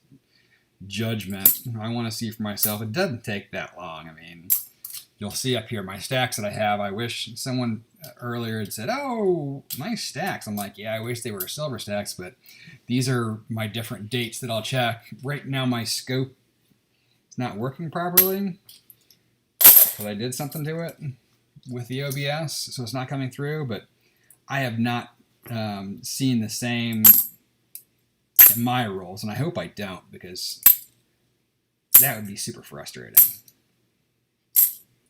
judgment. I want to see for myself. It doesn't take that long. I mean, you'll see up here my stacks that I have. I wish someone earlier had said, "Oh, nice stacks." I'm like, yeah, I wish they were silver stacks, but these are my different dates that I'll check. Right now, my scope is not working properly, but I did something to it with the OBS, so it's not coming through. But I have not seen the same in my rolls, and I hope I don't, because that would be super frustrating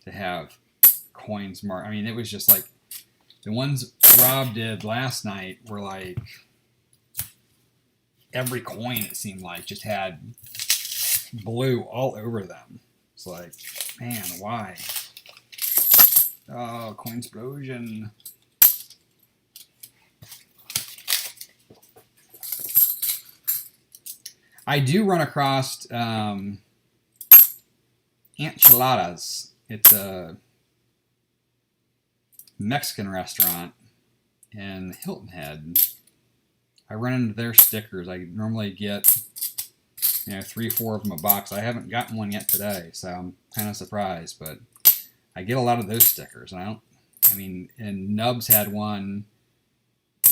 to have coins marked. I mean, it was just like the ones Rob did last night were like every coin, it seemed like, just had blue all over them. It's like, man, why? Oh, coin explosion. I do run across enchiladas. It's a Mexican restaurant in Hilton Head. I run into their stickers. I normally get, you know, 3-4 of them a box. I haven't gotten one yet today, so I'm kind of surprised. But I get a lot of those stickers. And and Nubs had one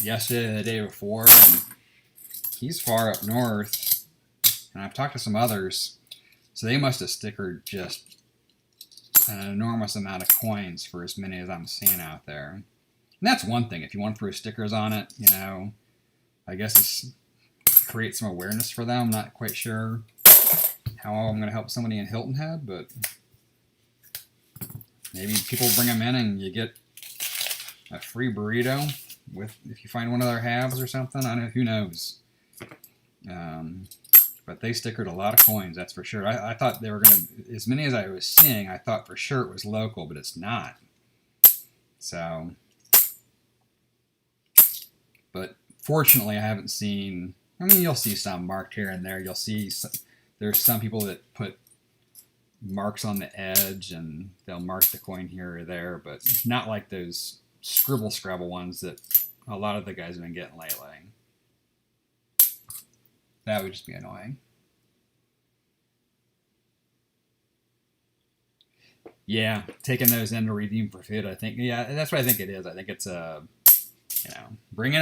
yesterday or the day before, and he's far up north. And I've talked to some others, so they must have stickered just an enormous amount of coins for as many as I'm seeing out there. And that's one thing. If you want to throw stickers on it, you know, I guess it's create some awareness for them. I'm not quite sure how I'm going to help somebody in Hilton Head, but maybe people bring them in and you get a free burrito with, if you find one of their halves or something. I don't know, who knows. But they stickered a lot of coins, that's for sure. I thought they were going to, as many as I was seeing, I thought for sure it was local, but it's not. So, but fortunately I haven't seen, I mean, you'll see some marked here and there. You'll see there's some people that put marks on the edge and they'll mark the coin here or there, but not like those scrabble ones that a lot of the guys have been getting lately. That would just be annoying. Yeah, taking those in to redeem for food, I think. Yeah, that's what I think it is. I think it's you know, bring in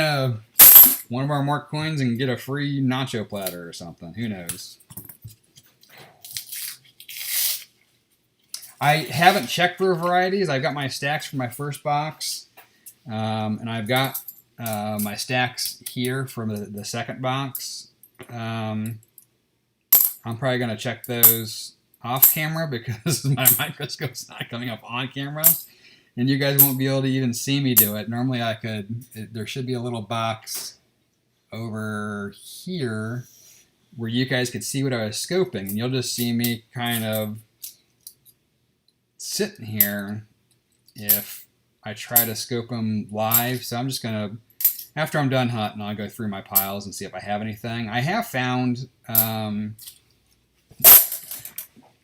one of our marked coins and get a free nacho platter or something. Who knows? I haven't checked for varieties. I've got my stacks for my first box, and I've got my stacks here from the second box. I'm probably going to check those off camera because my microscope's not coming up on camera, and you guys won't be able to even see me do it. Normally I could, there should be a little box over here where you guys could see what I was scoping, and you'll just see me kind of sitting here if I try to scope them live. So I'm just going to, after I'm done hunting, I'll go through my piles and see if I have anything. I have found,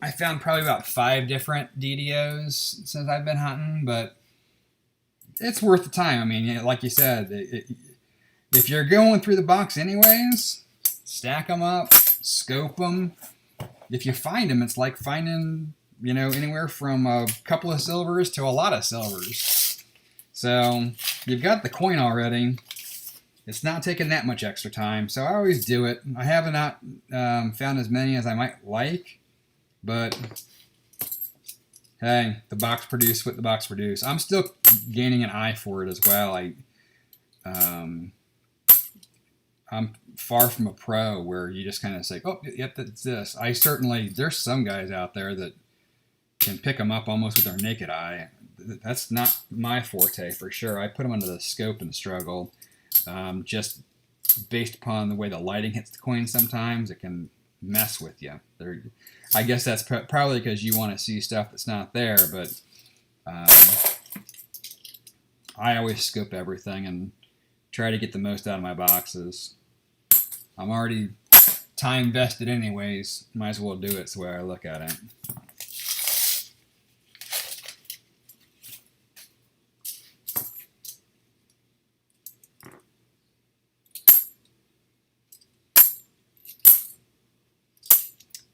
I found probably about 5 different DDOs since I've been hunting, but it's worth the time. I mean, like you said, if you're going through the box anyways, stack them up, scope them. If you find them, it's like finding, you know, anywhere from a couple of silvers to a lot of silvers. So you've got the coin already. It's not taking that much extra time, so I always do it. I have not found as many as I might like, but hey, the box produced what the box produced. I'm still gaining an eye for it as well. I'm far from a pro where you just kind of say, oh, yep, that's this. There's some guys out there that can pick them up almost with their naked eye. That's not my forte for sure. I put them under the scope and struggle. Just based upon the way the lighting hits the coin sometimes, it can mess with you. I guess that's probably because you want to see stuff that's not there, but I always scope everything and try to get the most out of my boxes. I'm already time vested anyways. Might as well do it. It's the way I look at it.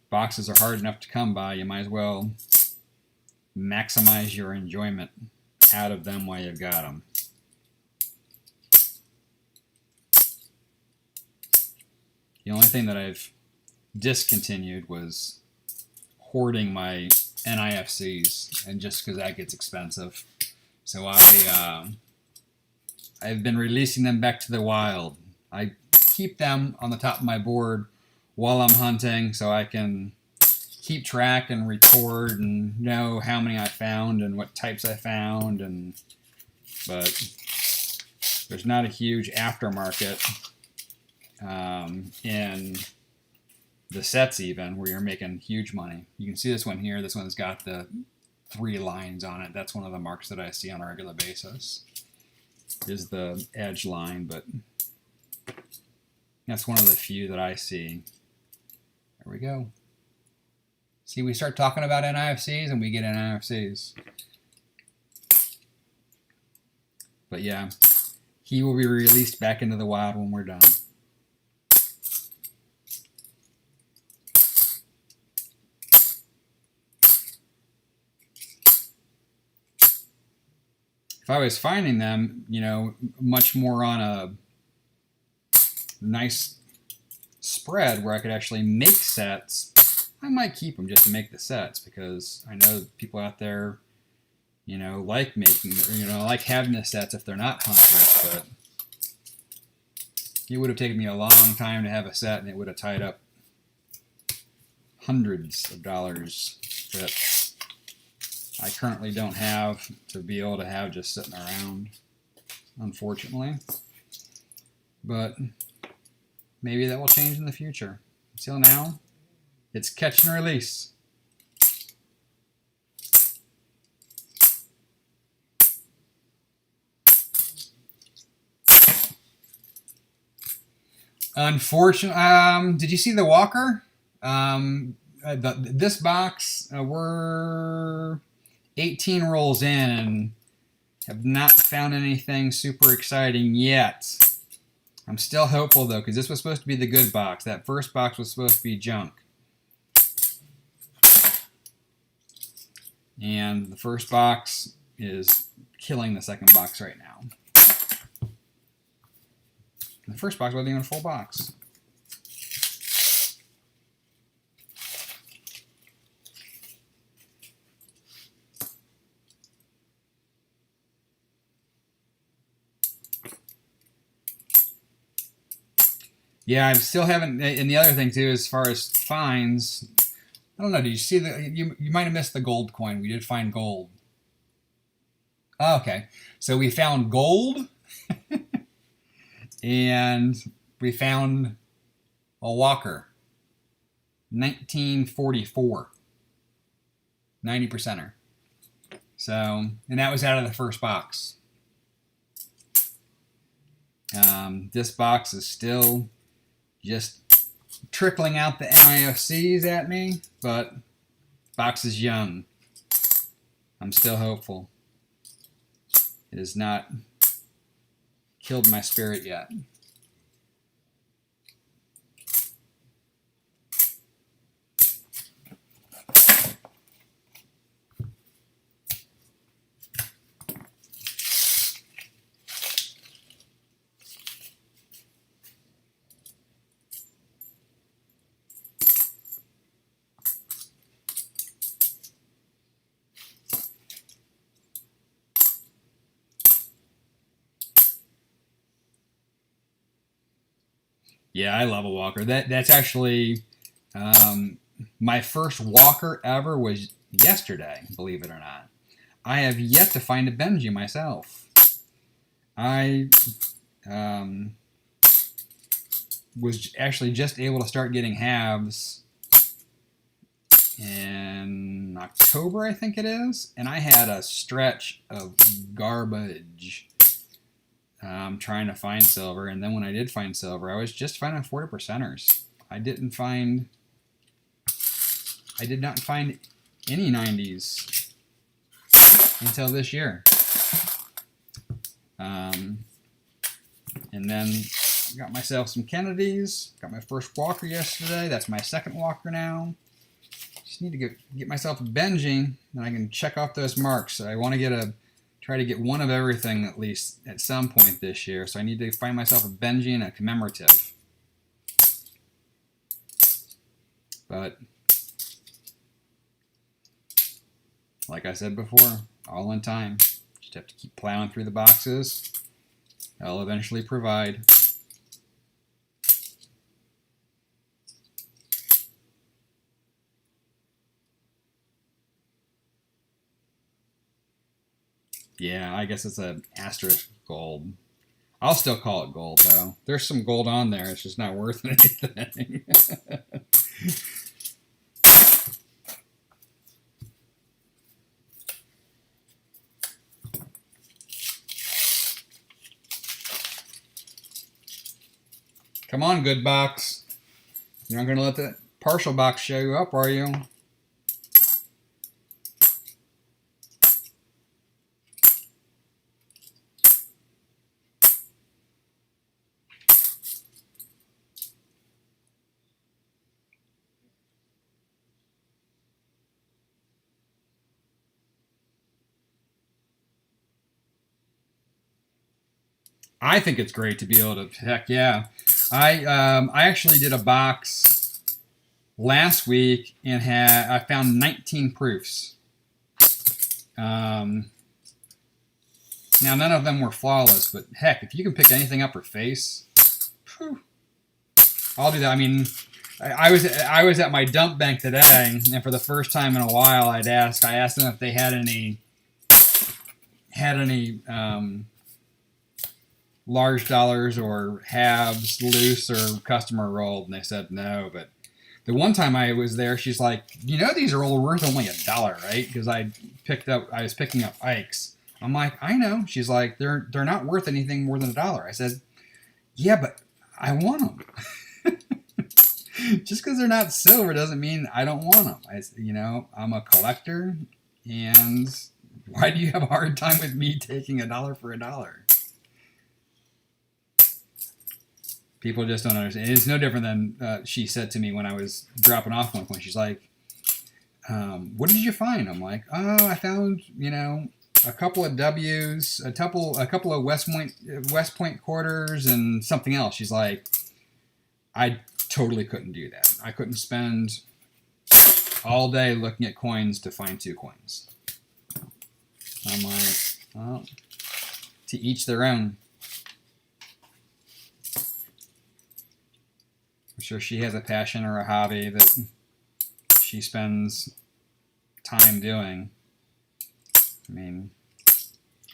Boxes are hard enough to come by. You might as well maximize your enjoyment out of them while you've got them. The only thing that I've discontinued was hoarding my NIFCs, and just because that gets expensive. So I've been releasing them back to the wild. I keep them on the top of my board while I'm hunting, so I can keep track and record and know how many I found and what types I found. But there's not a huge aftermarket in the sets even where you're making huge money. You can see this one here. This one's got the 3 lines on it. That's one of the marks that I see on a regular basis. Is the edge line, but that's one of the few that I see. There we go. See, we start talking about NIFCs and we get NIFCs. But yeah, he will be released back into the wild when we're done. If I was finding them, you know, much more on a nice spread where I could actually make sets, I might keep them just to make the sets, because I know people out there, you know, like making, you know, like having the sets if they're not hunters. But it would have taken me a long time to have a set, and it would have tied up hundreds of dollars that I currently don't have to be able to have just sitting around, unfortunately. But maybe that will change in the future. Until now, it's catch and release. Unfortunately, did you see the walker? This box, we're 18 rolls in and have not found anything super exciting yet. I'm still hopeful though, because this was supposed to be the good box. That first box was supposed to be junk. And the first box is killing the second box right now. The first box wasn't even a full box. Yeah, I still haven't, and the other thing too, as far as finds, I don't know, did you see you might have missed the gold coin. We did find gold. Oh, okay, so we found gold, and we found a walker, 1944, 90%er. So, and that was out of the first box. This box is still just trickling out the NIFCs at me, but box is young. I'm still hopeful. It has not killed my spirit yet. Yeah, I love a walker. That's actually my first walker ever was yesterday, believe it or not. I have yet to find a Benji myself. I was actually just able to start getting halves in October, I think it is, and I had a stretch of garbage trying to find silver, and then when I did find silver, I was just finding 40%ers. I did not find any 90s until this year. And then got myself some Kennedys. Got my first walker yesterday. That's my second walker now. Just need to get myself a Benji, and I can check off those marks. So I want to try to get one of everything at least at some point this year. So I need to find myself a Benji and a commemorative. But like I said before, all in time. Just have to keep plowing through the boxes. I'll eventually provide. Yeah, I guess it's an asterisk gold. I'll still call it gold, though. There's some gold on there. It's just not worth anything. Come on, good box. You're not going to let that partial box show you up, are you? I think it's great to be able to, heck yeah. I actually did a box last week and I found 19 proofs. Now none of them were flawless, but heck, if you can pick anything up for face, whew, I'll do that. I mean, I was at my dump bank today, and for the first time in a while, I asked them if they had any large dollars or halves loose or customer rolled, and they said no. But the one time I was there, she's like, these are all worth only $1, right? Because I was picking up Ikes. I'm like, I know. She's like, they're not worth anything more than $1. I said, yeah, but I want them. Just because they're not silver doesn't mean I don't want them. I'm a collector, and why do you have a hard time with me taking $1 for $1? People just don't understand. It's no different than she said to me when I was dropping off one point. She's like, what did you find? I'm like, oh, I found, a couple of W's, a couple of West Point quarters and something else. She's like, I totally couldn't do that. I couldn't spend all day looking at coins to find 2 coins. I'm like, well, to each their own. I'm sure she has a passion or a hobby that she spends time doing. I mean,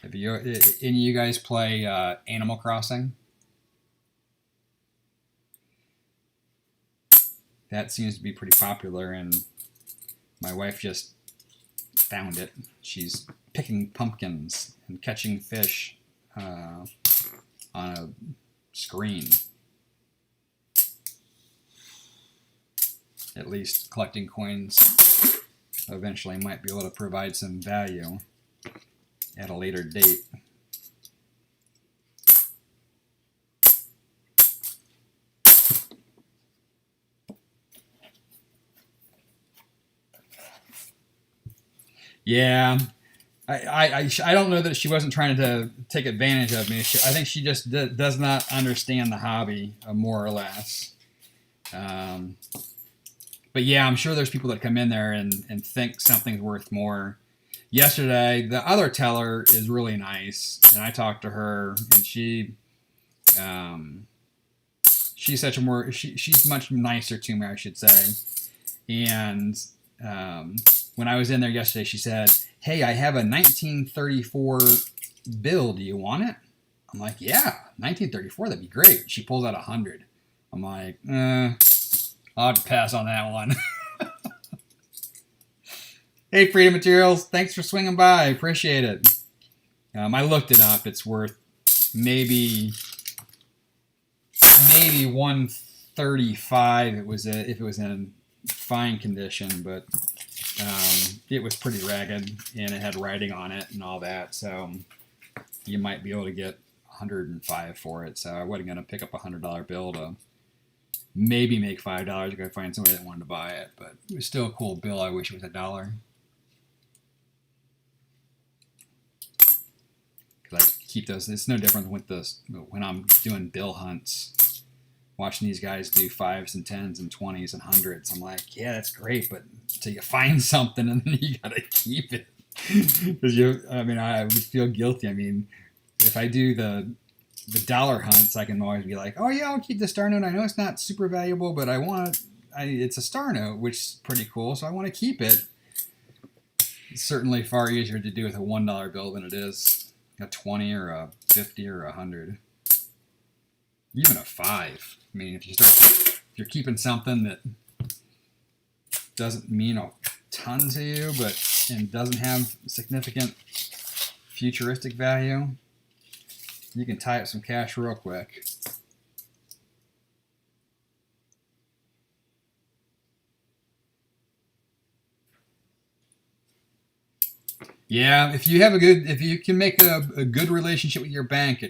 have any of you guys play Animal Crossing? That seems to be pretty popular, and my wife just found it. She's picking pumpkins and catching fish on a screen. At least collecting coins eventually might be able to provide some value at a later date. Yeah, I don't know that she wasn't trying to take advantage of me. I think she just does not understand the hobby, more or less. But yeah, I'm sure there's people that come in there and think something's worth more. Yesterday, the other teller is really nice, and I talked to her, and she she's such a more she's much nicer to me, I should say. And when I was in there yesterday, she said, "Hey, I have a 1934 bill. Do you want it?" I'm like, "Yeah, 1934. That'd be great." She pulls out 100. I'm like, I'll have to pass on that one. Hey, Freedom Materials, thanks for swinging by. Appreciate it. I looked it up. It's worth maybe 135 if it was in fine condition, but it was pretty ragged and it had writing on it and all that. So you might be able to get 105 for it. So I wasn't going to pick up a $100 bill to maybe make $5 if I find somebody that wanted to buy it, but it was still a cool bill. I wish it was $1. Because I keep those. It's no different with this when I'm doing bill hunts, watching these guys do 5s and 10s and 20s and 100s. I'm like, yeah, that's great, but until you find something and then you gotta keep it. Because I would feel guilty. I mean, if I do the dollar hunts, I can always be like, oh yeah, I'll keep the star note. I know it's not super valuable, but it's a star note, which is pretty cool, so I want to keep it. It's certainly far easier to do with a $1 bill than it is a 20 or a 50 or a 100. Even a 5. I mean, if you're keeping something that doesn't mean a ton to you, and doesn't have significant futuristic value, you can tie up some cash real quick. Yeah, if you can make a good relationship with your bank,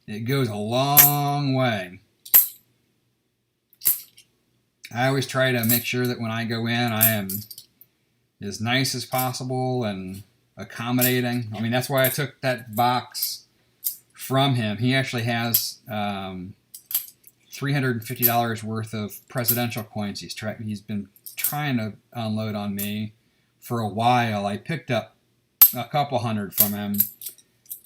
it goes a long way. I always try to make sure that when I go in, I am as nice as possible and accommodating. I mean, that's why I took that box from him. He actually has $350 worth of presidential coins. He's been trying to unload on me for a while. I picked up a couple hundred from him,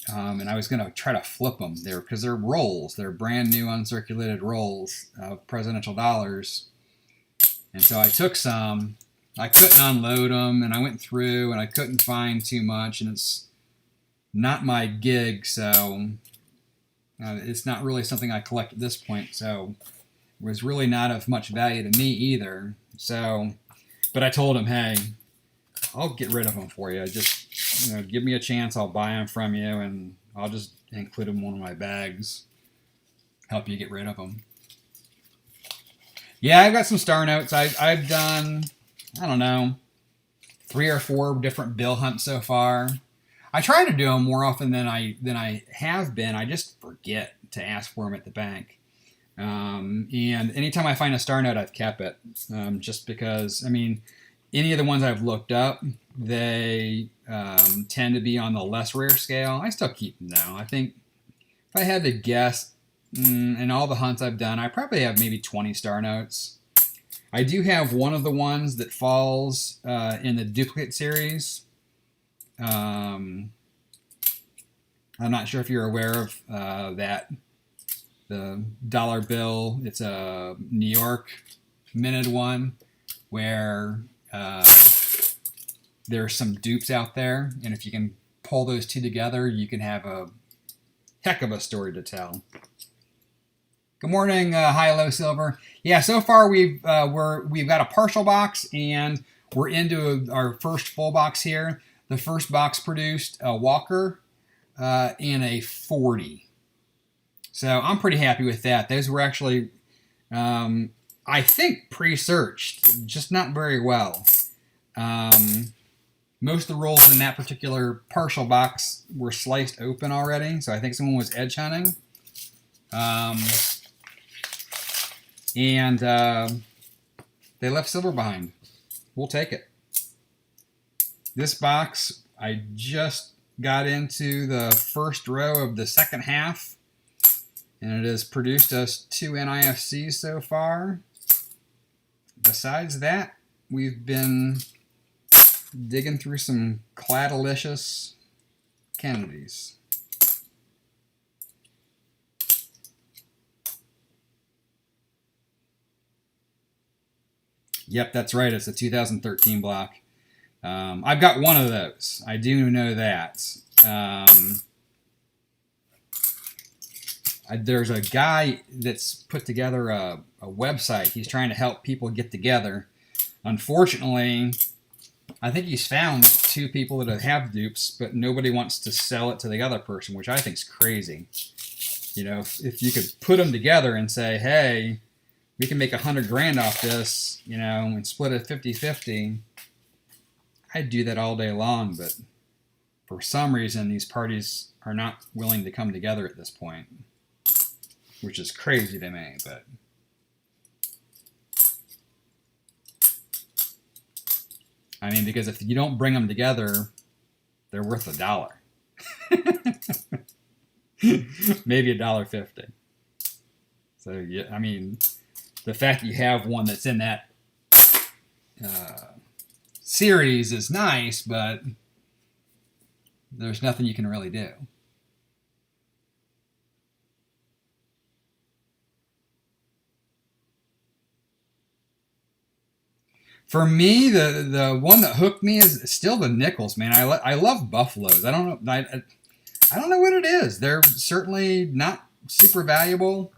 and I was going to try to flip them there because they're rolls. They're brand new uncirculated rolls of presidential dollars. And so I took some. I couldn't unload them, and I went through, and I couldn't find too much, and it's not my gig, so it's not really something I collect at this point, so it was really not of much value to me either. So, but I told him, hey, I'll get rid of them for you. Just give me a chance. I'll buy them from you, and I'll just include them in one of my bags. Help you get rid of them. Yeah, I've got some star notes. I've done, I don't know, 3 or 4 different bill hunts so far. I try to do them more often than I have been. I just forget to ask for them at the bank. And anytime I find a star note, I've kept it. Just because, I mean, any of the ones I've looked up, they tend to be on the less rare scale. I still keep them though. I think if I had to guess, in all the hunts I've done, I probably have maybe 20 star notes. I do have one of the ones that falls in the duplicate series. I'm not sure if you're aware of that. The dollar bill, it's a New York minted one where there's some dupes out there, and if you can pull those two together, you can have a heck of a story to tell. Good morning, High Low Silver. Yeah, so far we've got a partial box, and we're into our first full box here. The first box produced a Walker and a 40. So I'm pretty happy with that. Those were actually, I think, pre-searched, just not very well. Most of the rolls in that particular partial box were sliced open already, so I think someone was edge hunting. And they left silver behind. We'll take it. This box, I just got into the first row of the second half, and it has produced us 2 NIFCs so far. Besides that, we've been digging through some Cladalicious Kennedys. Yep, that's right. It's a 2013 block. I've got one of those. I do know that. There's a guy that's put together a website. He's trying to help people get together. Unfortunately, I think he's found 2 people that have dupes, but nobody wants to sell it to the other person, which I think is crazy. You know, if you could put them together and say, hey, we can make $100,000 off this, you know, and split it 50-50, I'd do that all day long. But for some reason, these parties are not willing to come together at this point, which is crazy to me. But I mean, because if you don't bring them together, they're worth $1. Maybe $1.50. So yeah, I mean, the fact that you have one that's in that series is nice, but there's nothing you can really do. For me, the one that hooked me is still the nickels, man. I love buffaloes. I don't know. I don't know what it is. They're certainly not super valuable.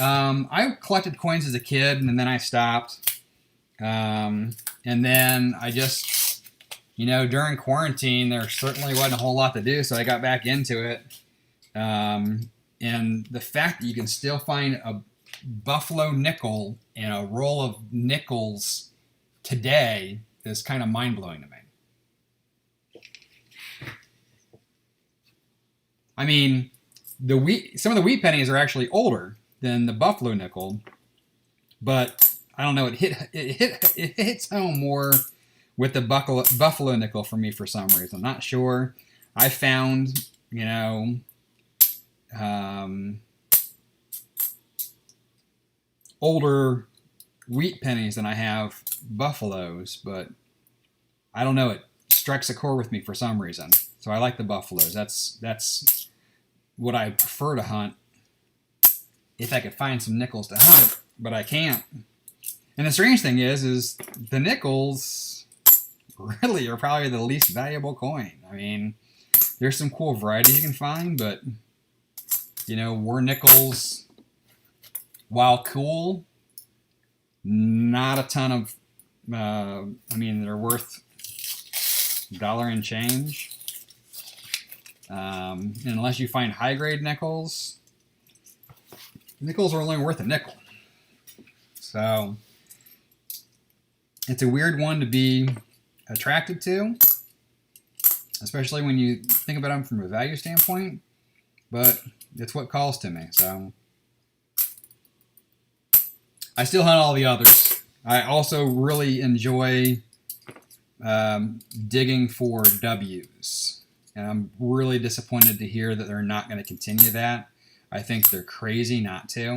I collected coins as a kid, and then I stopped. And then I just, you know, during quarantine, there certainly wasn't a whole lot to do, so I got back into it. And the fact that you can still find a buffalo nickel and a roll of nickels today is kind of mind-blowing to me. I mean, some of the wheat pennies are actually older than the buffalo nickel, but I don't know, it hits home more with the buffalo nickel for me for some reason. I'm not sure. I found, you know, older wheat pennies than I have buffaloes, but I don't know, it strikes a chord with me for some reason. So I like the buffaloes. That's what I prefer to hunt if I could find some nickels to hunt, but I can't. And the strange thing is the nickels really are probably the least valuable coin. I mean, there's some cool varieties you can find, but, you know, war nickels, while cool, not a ton of, I mean, they're worth $1 and change. And unless you find high-grade nickels, nickels are only worth a nickel. So it's a weird one to be attracted to, especially when you think about them from a value standpoint, but it's what calls to me. So I still hunt all the others. I also really enjoy digging for W's. And I'm really disappointed to hear that they're not going to continue that. I think they're crazy not to.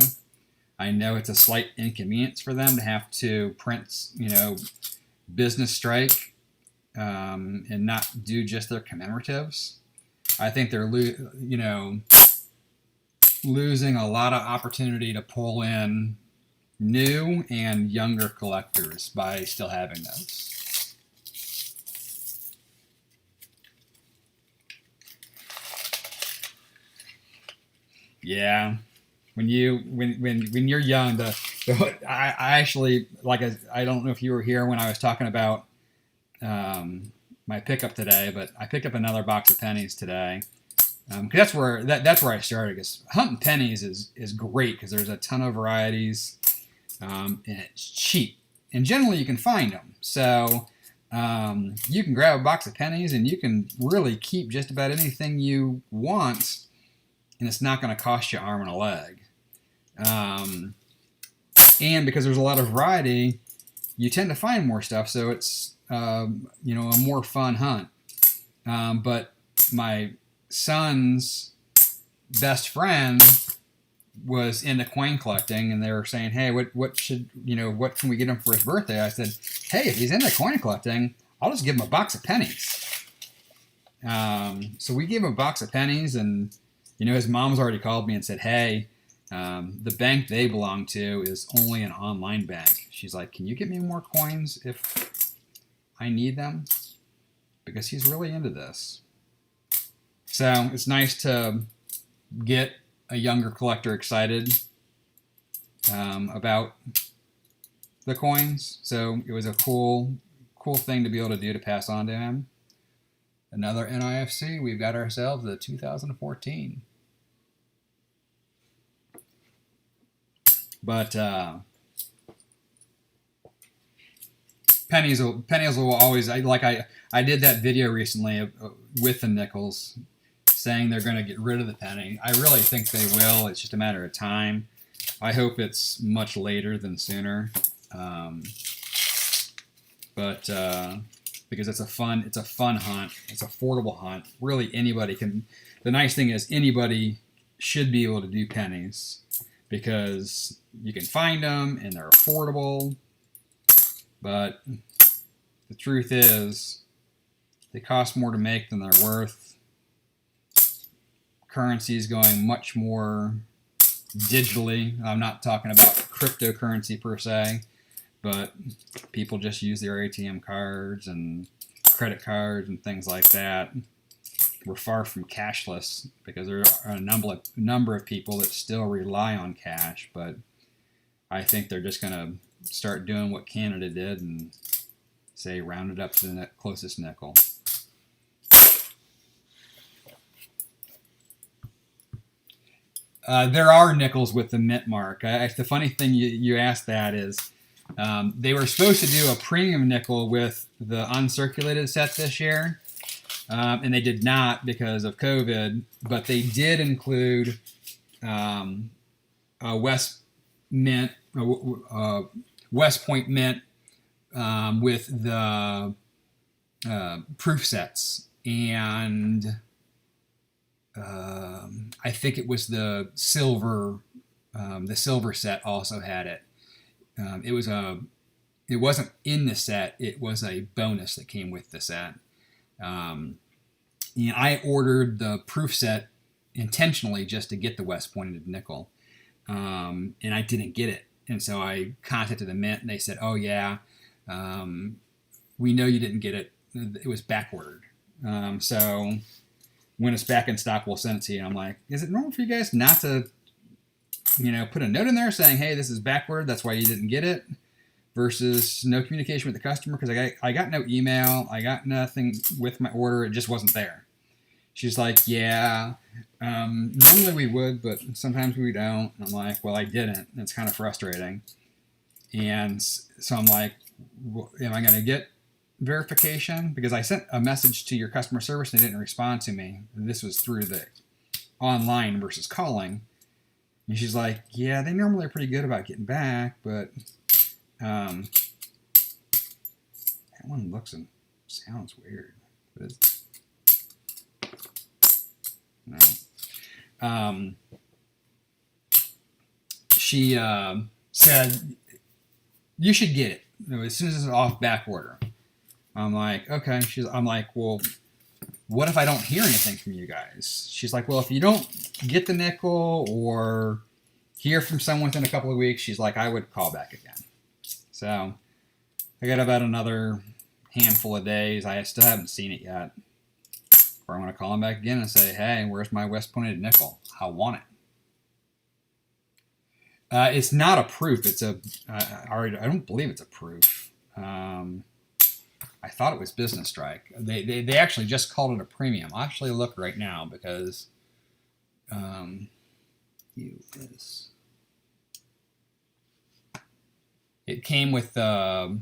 I know it's a slight inconvenience for them to have to print, you know, business strike and not do just their commemoratives. I think they're, you know, losing a lot of opportunity to pull in new and younger collectors by still having those. Yeah, when you're young, I actually, like, I don't know if you were here when I was talking about my pickup today, but I picked up another box of pennies today. Cause that's where I started. Cause hunting pennies is great because there's a ton of varieties, and it's cheap, and generally you can find them. So you can grab a box of pennies and you can really keep just about anything you want. And it's not going to cost you an arm and a leg. And because there's a lot of variety, you tend to find more stuff, so it's you know, a more fun hunt. But my son's best friend was into coin collecting, and they were saying, "Hey, what can we get him for his birthday?" I said, "Hey, if he's into coin collecting, I'll just give him a box of pennies." So we gave him a box of pennies, and you know, his mom's already called me and said, "Hey, the bank they belong to is only an online bank." she's like, can you get me more coins if I need them? Because he's really into this. So it's nice to get a younger collector excited about the coins. So it was a cool thing to be able to do to pass on to him. Another NIFC, we've got ourselves the 2014. But pennies will always, I did that video recently with the nickels saying they're going to get rid of the penny. I really think they will. It's just a matter of time. I hope it's much later than sooner. Because it's a fun hunt. It's affordable hunt. Really anybody can. The nice thing is anybody should be able to do pennies because you can find them and they're affordable. But the truth is they cost more to make than they're worth. Currency is going much more digitally. I'm not talking about cryptocurrency per se, but people just use their ATM cards and credit cards and things like that. We're far from cashless because there are a number of people that still rely on cash, but I think they're just going to start doing what Canada did and say round it up to the closest nickel. There are nickels with the mint mark. The funny thing you asked that is they were supposed to do a premium nickel with the uncirculated set this year, and they did not because of COVID, but they did include a West Point mint with the proof sets, and I think it was the silver set also had it. It wasn't in the set. It was a bonus that came with the set. I ordered the proof set intentionally just to get the West Pointed nickel, and I didn't get it. And so I contacted the mint, and they said, "Oh yeah, we know you didn't get it. It was back ordered. So when it's back in stock, we'll send it to you." And I'm like, "Is it normal for you guys not to, put a note in there saying, hey, this is back ordered, that's why you didn't get it?" Versus no communication with the customer, because I got no email, I got nothing with my order, it just wasn't there. She's like, "Yeah, normally we would, but sometimes we don't." And I'm like, "Well, I didn't." And it's kind of frustrating. And so I'm like, well, am I going to get verification? Because I sent a message to your customer service and they didn't respond to me. This was through the online versus calling. And she's like, "Yeah, they normally are pretty good about getting back, but that one looks and sounds weird." But it's, no. She said, "You should get it as soon as it's off back order." I'm like, "Okay." I'm like, "Well, what if I don't hear anything from you guys?" She's like, "Well, if you don't get the nickel or hear from someone within a couple of weeks," she's like, "I would call back again." So I got about another handful of days. I still haven't seen it yet. Or I'm going to call them back again and say, "Hey, where's my West Pointed nickel? I want it." It's not a proof. It's I don't believe it's a proof. I thought it was Business Strike. They actually just called it a premium. I'll actually look right now because it came with the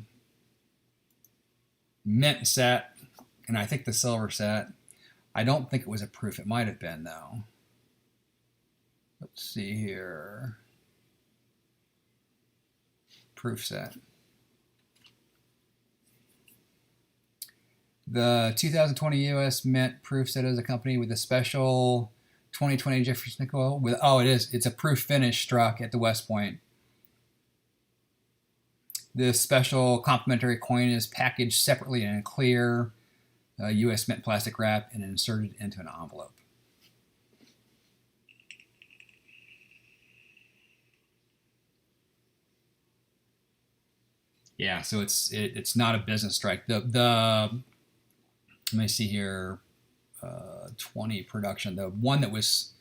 mint set and I think the silver set. I don't think it was a proof. It might have been, though. Let's see here. Proof set. The 2020 U.S. Mint proof set is accompanied with a special 2020 Jeffries nickel. It is. It's a proof finish struck at the West Point. This special complimentary coin is packaged separately in a clear U.S. Mint plastic wrap and inserted into an envelope. Yeah, so it's not a business strike. The let me see here, 20 production. The one that was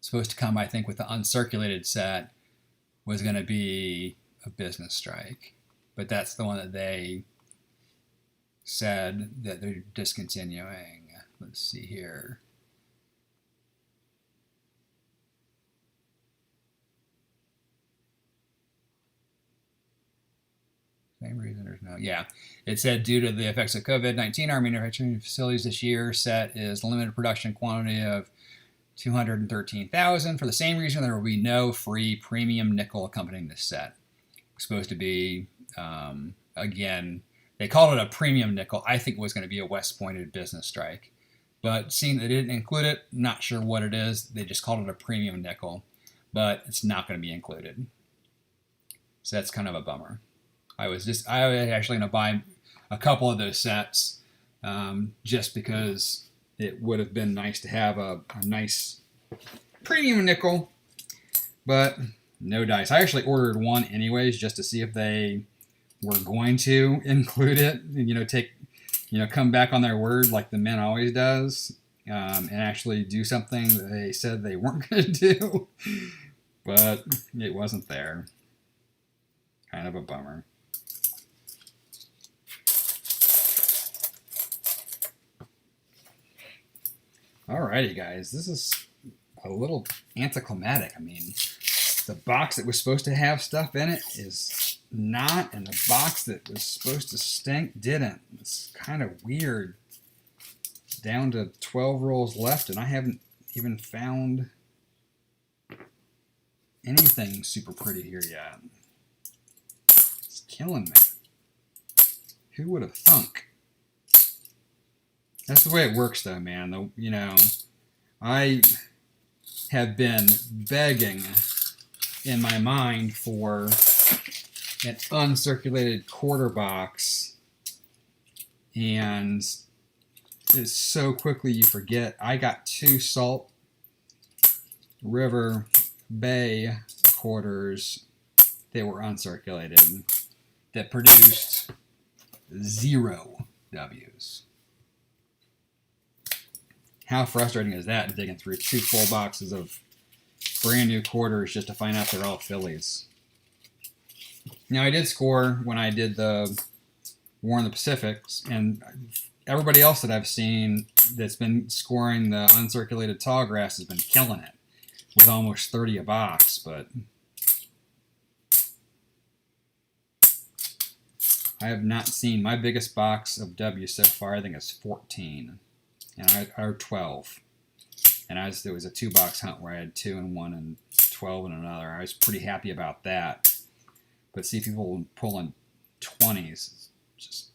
supposed to come, I think, with the uncirculated set was going to be a business strike, but that's the one that they said that they're discontinuing. Let's see here. Same reason there's no, yeah. It said due to the effects of COVID-19, our manufacturing facilities this year set is limited production quantity of 213,000. For the same reason, there will be no free premium nickel accompanying this set. It's supposed to be, again, they called it a premium nickel. I think it was going to be a West Pointed business strike. But seeing they didn't include it, not sure what it is. They just called it a premium nickel. But it's not going to be included. So that's kind of a bummer. I was actually going to buy a couple of those sets just because it would have been nice to have a nice premium nickel, but no dice. I actually ordered one anyways just to see if they were going to include it, come back on their word like the Mint always does, and actually do something that they said they weren't going to do, but it wasn't there. Kind of a bummer. Alrighty, guys, this is a little anticlimactic. I mean, the box that was supposed to have stuff in it is not, and the box that was supposed to stink didn't. It's kind of weird. Down to 12 rolls left, and I haven't even found anything super pretty here yet. It's killing me. Who would have thunk? That's the way it works, though, man. I have been begging in my mind for an uncirculated quarter box, and it's so quickly you forget. I got 2 Salt River Bay quarters that were uncirculated that produced 0 W's. How frustrating is that, digging through 2 full boxes of brand new quarters just to find out they're all Phillies? Now, I did score when I did the War in the Pacifics, and everybody else that I've seen that's been scoring the uncirculated tall grass has been killing it with almost 30 a box, but I have not seen my biggest box of W so far. I think it's 14. Or 12, and it was a 2-box hunt where I had 2 in one and 12 in another. I was pretty happy about that, but see people pulling 20s is just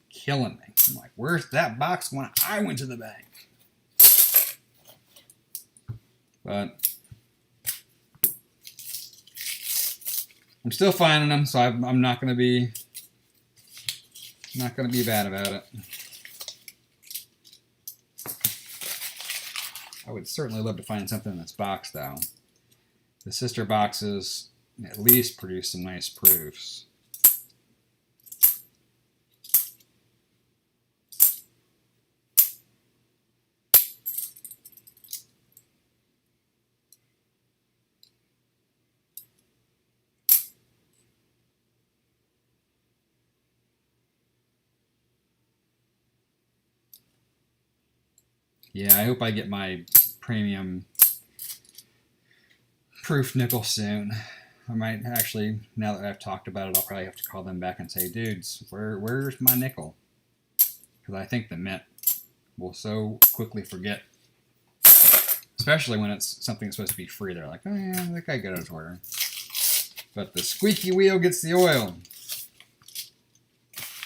killing me. I'm like, where's that box when I went to the bank? But I'm still finding them, so I'm not going to be bad about it. I would certainly love to find something in this box, though. The sister boxes at least produce some nice proofs. Yeah, I hope I get my premium proof nickel soon. I might actually, now that I've talked about it, I'll probably have to call them back and say, dudes, where's my nickel? Because I think the Mint will so quickly forget, especially when it's something that's supposed to be free. They're like, oh yeah, that guy got his order. But the squeaky wheel gets the oil.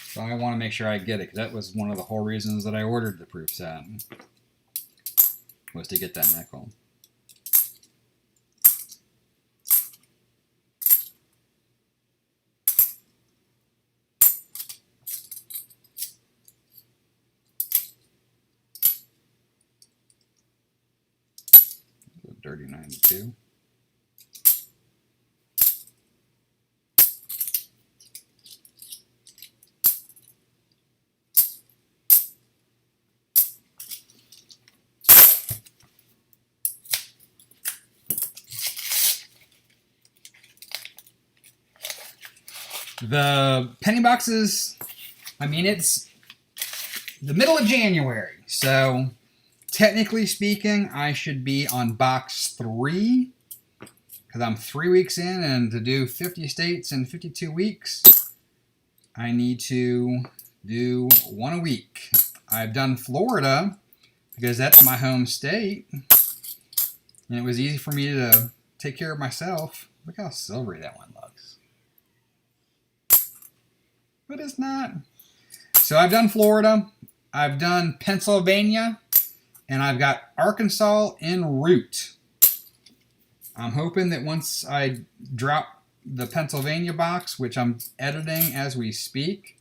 So I want to make sure I get it, because that was one of the whole reasons that I ordered the proof set, was to get that nickel. Dirty 92. The penny boxes, I mean, it's the middle of January, so technically speaking, I should be on box 3 because I'm 3 weeks in, and to do 50 states in 52 weeks, I need to do 1 a week. I've done Florida because that's my home state, and it was easy for me to take care of myself. Look how silvery that one looks. But it's not. So I've done Florida, I've done Pennsylvania, and I've got Arkansas en route. I'm hoping that once I drop the Pennsylvania box, which I'm editing as we speak,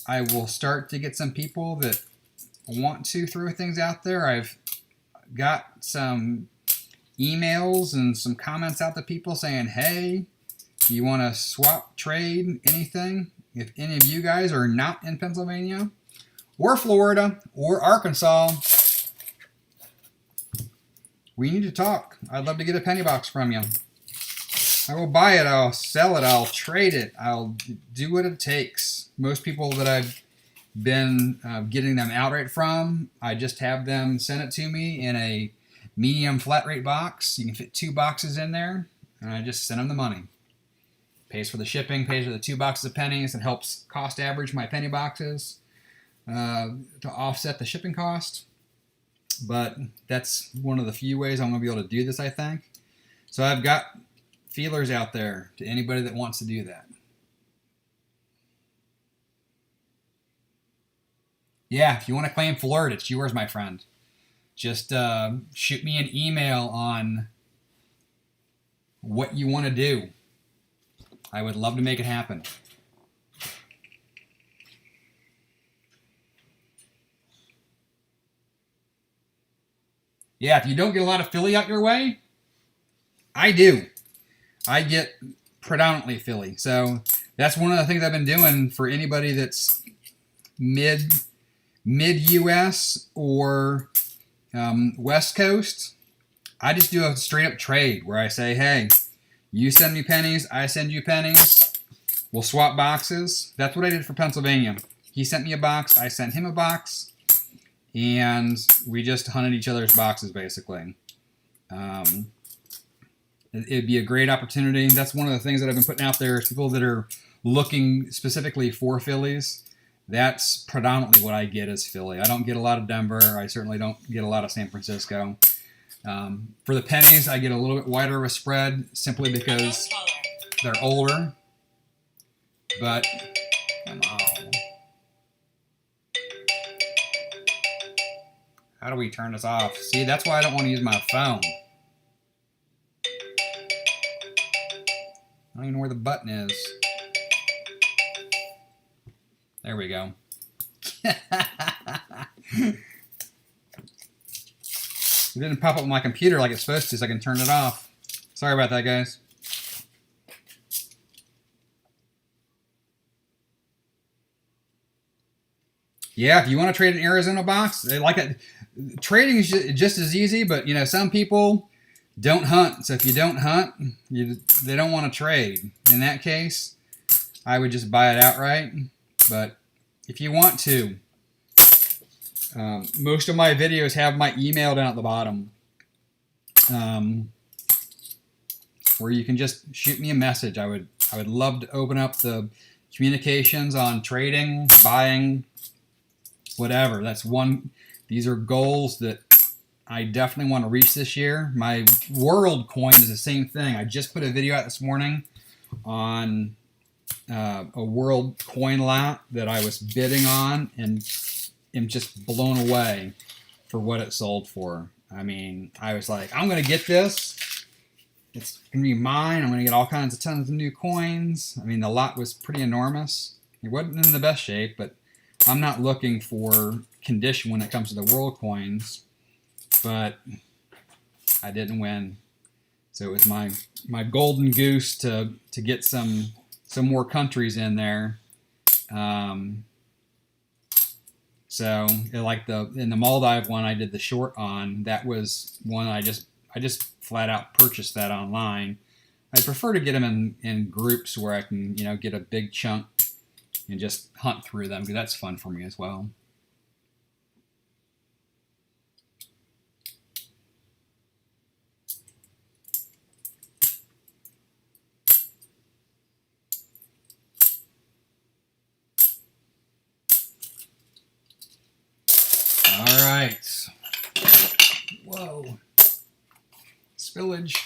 I will start to get some people that want to throw things out there. I've got some emails and some comments out to people saying, hey, you want to swap, trade, anything? If any of you guys are not in Pennsylvania or Florida or Arkansas, we need to talk. I'd love to get a penny box from you. I will buy it, I'll sell it, I'll trade it, I'll do what it takes. Most people that I've been getting them outright from, I just have them send it to me in a medium flat rate box. You can fit 2 boxes in there, and I just send them the money. Pays for the shipping, pays for the 2 boxes of pennies, and helps cost average my penny boxes to offset the shipping cost. But that's one of the few ways I'm going to be able to do this, I think. So I've got feelers out there to anybody that wants to do that. Yeah, if you want to claim flirt, it's yours, my friend. Just shoot me an email on what you want to do. I would love to make it happen. Yeah, if you don't get a lot of Philly out your way, I do. I get predominantly Philly. So that's one of the things I've been doing for anybody that's mid-US or West Coast. I just do a straight up trade where I say, hey, you send me pennies, I send you pennies. We'll swap boxes. That's what I did for Pennsylvania. He sent me a box, I sent him a box, and we just hunted each other's boxes, basically. It'd be a great opportunity. That's one of the things that I've been putting out there is people that are looking specifically for Phillies. That's predominantly what I get is Philly. I don't get a lot of Denver. I certainly don't get a lot of San Francisco. For the pennies, I get a little bit wider of a spread simply because they're older. But, come on. How do we turn this off? See, that's why I don't want to use my phone. I don't even know where the button is. There we go. It didn't pop up on my computer like it's supposed to, so I can turn it off. Sorry about that, guys. Yeah, if you want to trade an Arizona box, they like it. Trading is just as easy, but you know, some people don't hunt. So if you don't hunt, they don't want to trade. In that case, I would just buy it outright. But if you want to, most of my videos have my email down at the bottom, where you can just shoot me a message. I would love to open up the communications on trading, buying, whatever. That's one. These are goals that I definitely want to reach this year. My world coin is the same thing. I just put a video out this morning on a world coin lot that I was bidding on and am just blown away for what it sold for. I mean, I was like, I'm going to get this. It's going to be mine. I'm going to get all kinds of tons of new coins. I mean, the lot was pretty enormous. It wasn't in the best shape, but I'm not looking for condition when it comes to the world coins. But I didn't win. So it was my golden goose to get some more countries in there. So like in the Maldive one I did the short on, that was one I just flat out purchased that online. I prefer to get them in groups where I can, you know, get a big chunk and just hunt through them, because that's fun for me as well. All right. Whoa. Spillage.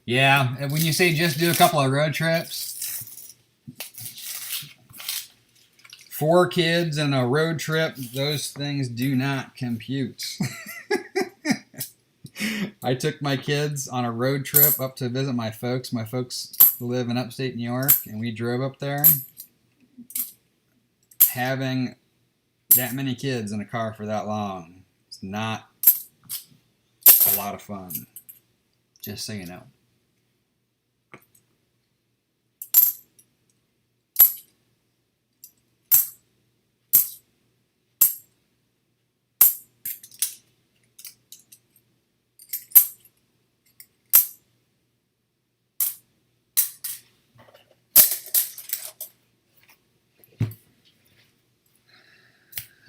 Yeah, and when you say just do a couple of road trips, 4 kids and a road trip, those things do not compute. I took my kids on a road trip up to visit my folks. My folks live in upstate New York, and we drove up there. Having that many kids in a car for that long, it's not a lot of fun, just so you know.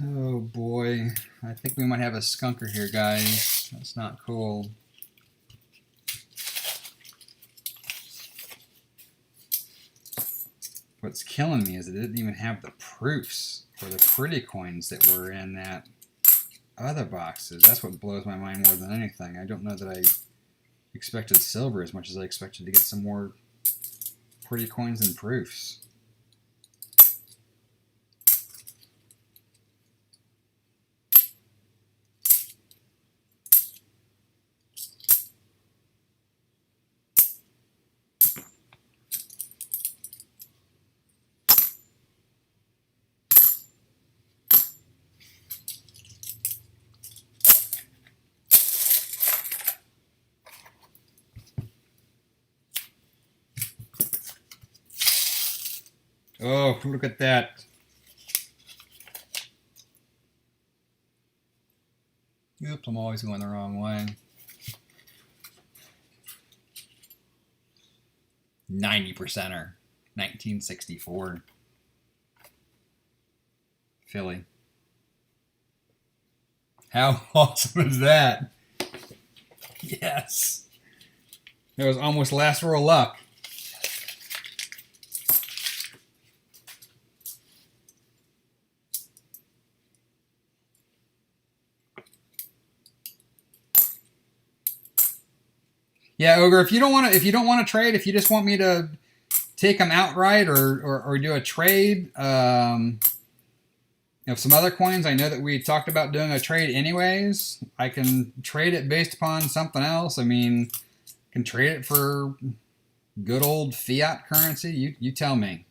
Oh boy, I think we might have a skunker here, guys. That's not cool. What's killing me is it didn't even have the proofs for the pretty coins that were in that other boxes. That's what blows my mind more than anything. I don't know that I expected silver as much as I expected to get some more pretty coins and proofs. Oh, look at that. Oops, I'm always going the wrong way. 90%er, 1964. Philly. How awesome is that? Yes. That was almost last roll luck. Yeah, Ogre, if you don't want to trade, if you just want me to take them outright or do a trade, some other coins, I know that we talked about doing a trade anyways. I can trade it based upon something else. I mean, I can trade it for good old fiat currency. You tell me.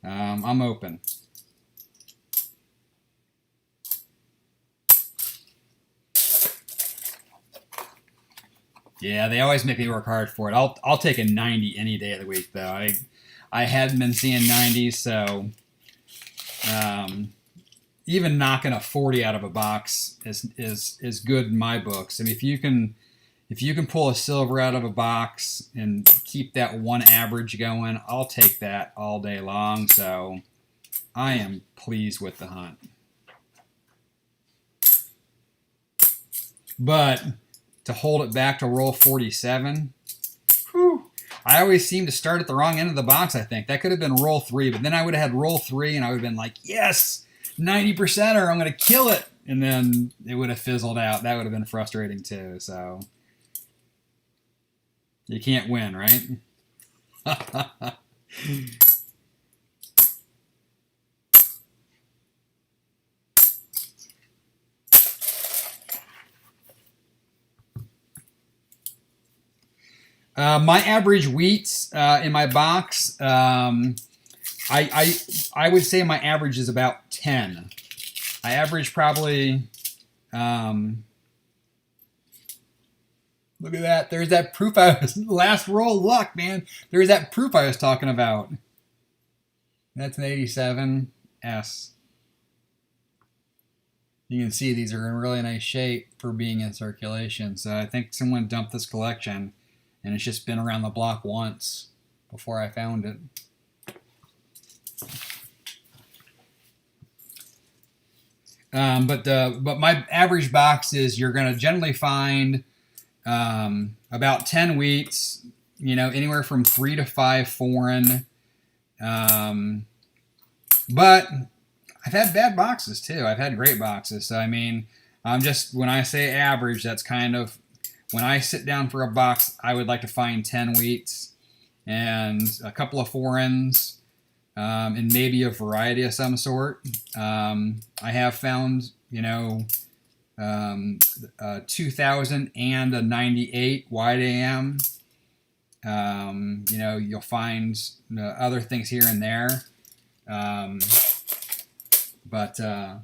I'm open. Yeah, they always make me work hard for it. I'll take a 90 any day of the week, though. I hadn't been seeing 90s, so even knocking a 40 out of a box is good in my books. I mean, if you can pull a silver out of a box and keep that one average going, I'll take that all day long. So I am pleased with the hunt. But to hold it back to roll 47, whew, I always seem to start at the wrong end of the box, I think. That could have been roll 3, but then I would have had roll 3 and I would have been like, yes, 90%er, I'm going to kill it. And then it would have fizzled out. That would have been frustrating too. So you can't win, right? My average wheats in my box, I would say my average is about 10. I average probably, look at that. There's that proof last roll luck, man. There's that proof I was talking about. That's an 87S. You can see these are in really nice shape for being in circulation. So I think someone dumped this collection, and it's just been around the block once before I found it. But my average box is you're going to generally find about 10 wheats, you know, anywhere from 3 to 5 foreign. But I've had bad boxes too. I've had great boxes. So I mean, I'm just, when I say average, that's kind of, when I sit down for a box, I would like to find 10 wheats and a couple of foreigns. And maybe a variety of some sort. I have found, you know, 2000 and a 98 wide AM. You know, you'll find other things here and there. But I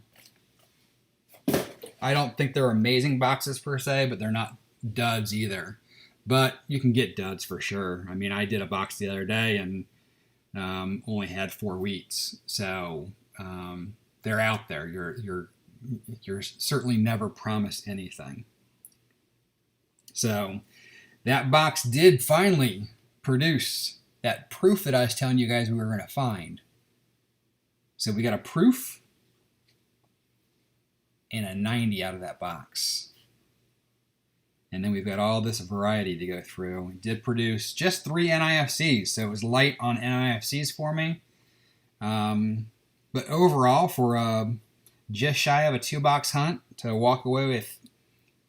don't think they're amazing boxes per se, but they're not duds either. But you can get duds for sure. I mean, I did a box the other day and only had 4 wheats, so they're out there. You're certainly never promised anything. So that box did finally produce that proof that I was telling you guys we were going to find. So we got a proof and a 90 out of that box. And then we've got all this variety to go through. It did produce just 3 NIFCs, so it was light on NIFCs for me. But overall, for just shy of a 2-box hunt, to walk away with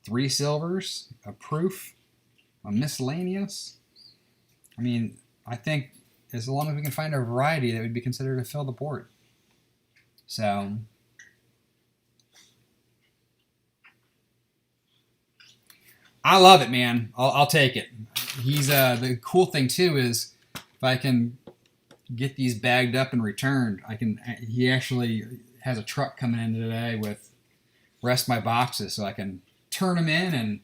3 silvers, a proof, a miscellaneous, I mean, I think as long as we can find a variety that would be considered to fill the board. So I love it, man. I'll take it. He's the cool thing too is if I can get these bagged up and returned, I can. He actually has a truck coming in today with rest of my boxes, so I can turn them in and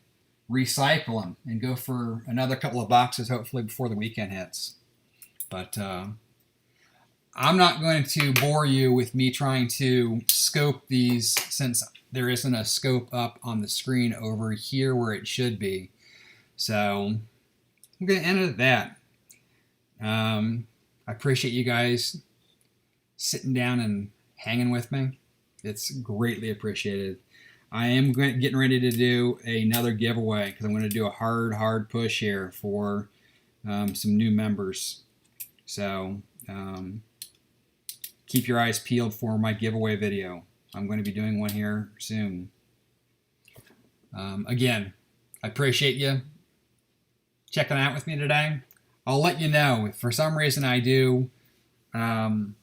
recycle them and go for another couple of boxes, hopefully before the weekend hits. But I'm not going to bore you with me trying to scope these since there isn't a scope up on the screen over here where it should be. So I'm going to end it at that. I appreciate you guys sitting down and hanging with me. It's greatly appreciated. I am getting ready to do another giveaway because I'm going to do a hard push here for some new members. So keep your eyes peeled for my giveaway video. I'm going to be doing one here soon. Again, I appreciate you checking out with me today. I'll let you know if for some reason I do find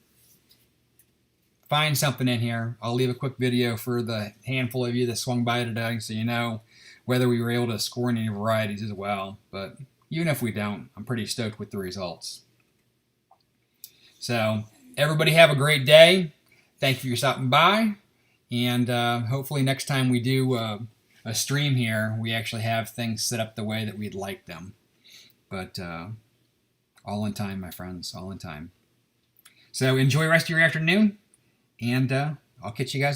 something in here. I'll leave a quick video for the handful of you that swung by today so you know whether we were able to score any varieties as well. But even if we don't, I'm pretty stoked with the results. So everybody have a great day. Thank you for stopping by. And hopefully next time we do a stream here, we actually have things set up the way that we'd like them. But all in time, my friends, all in time. So enjoy the rest of your afternoon, and I'll catch you guys later.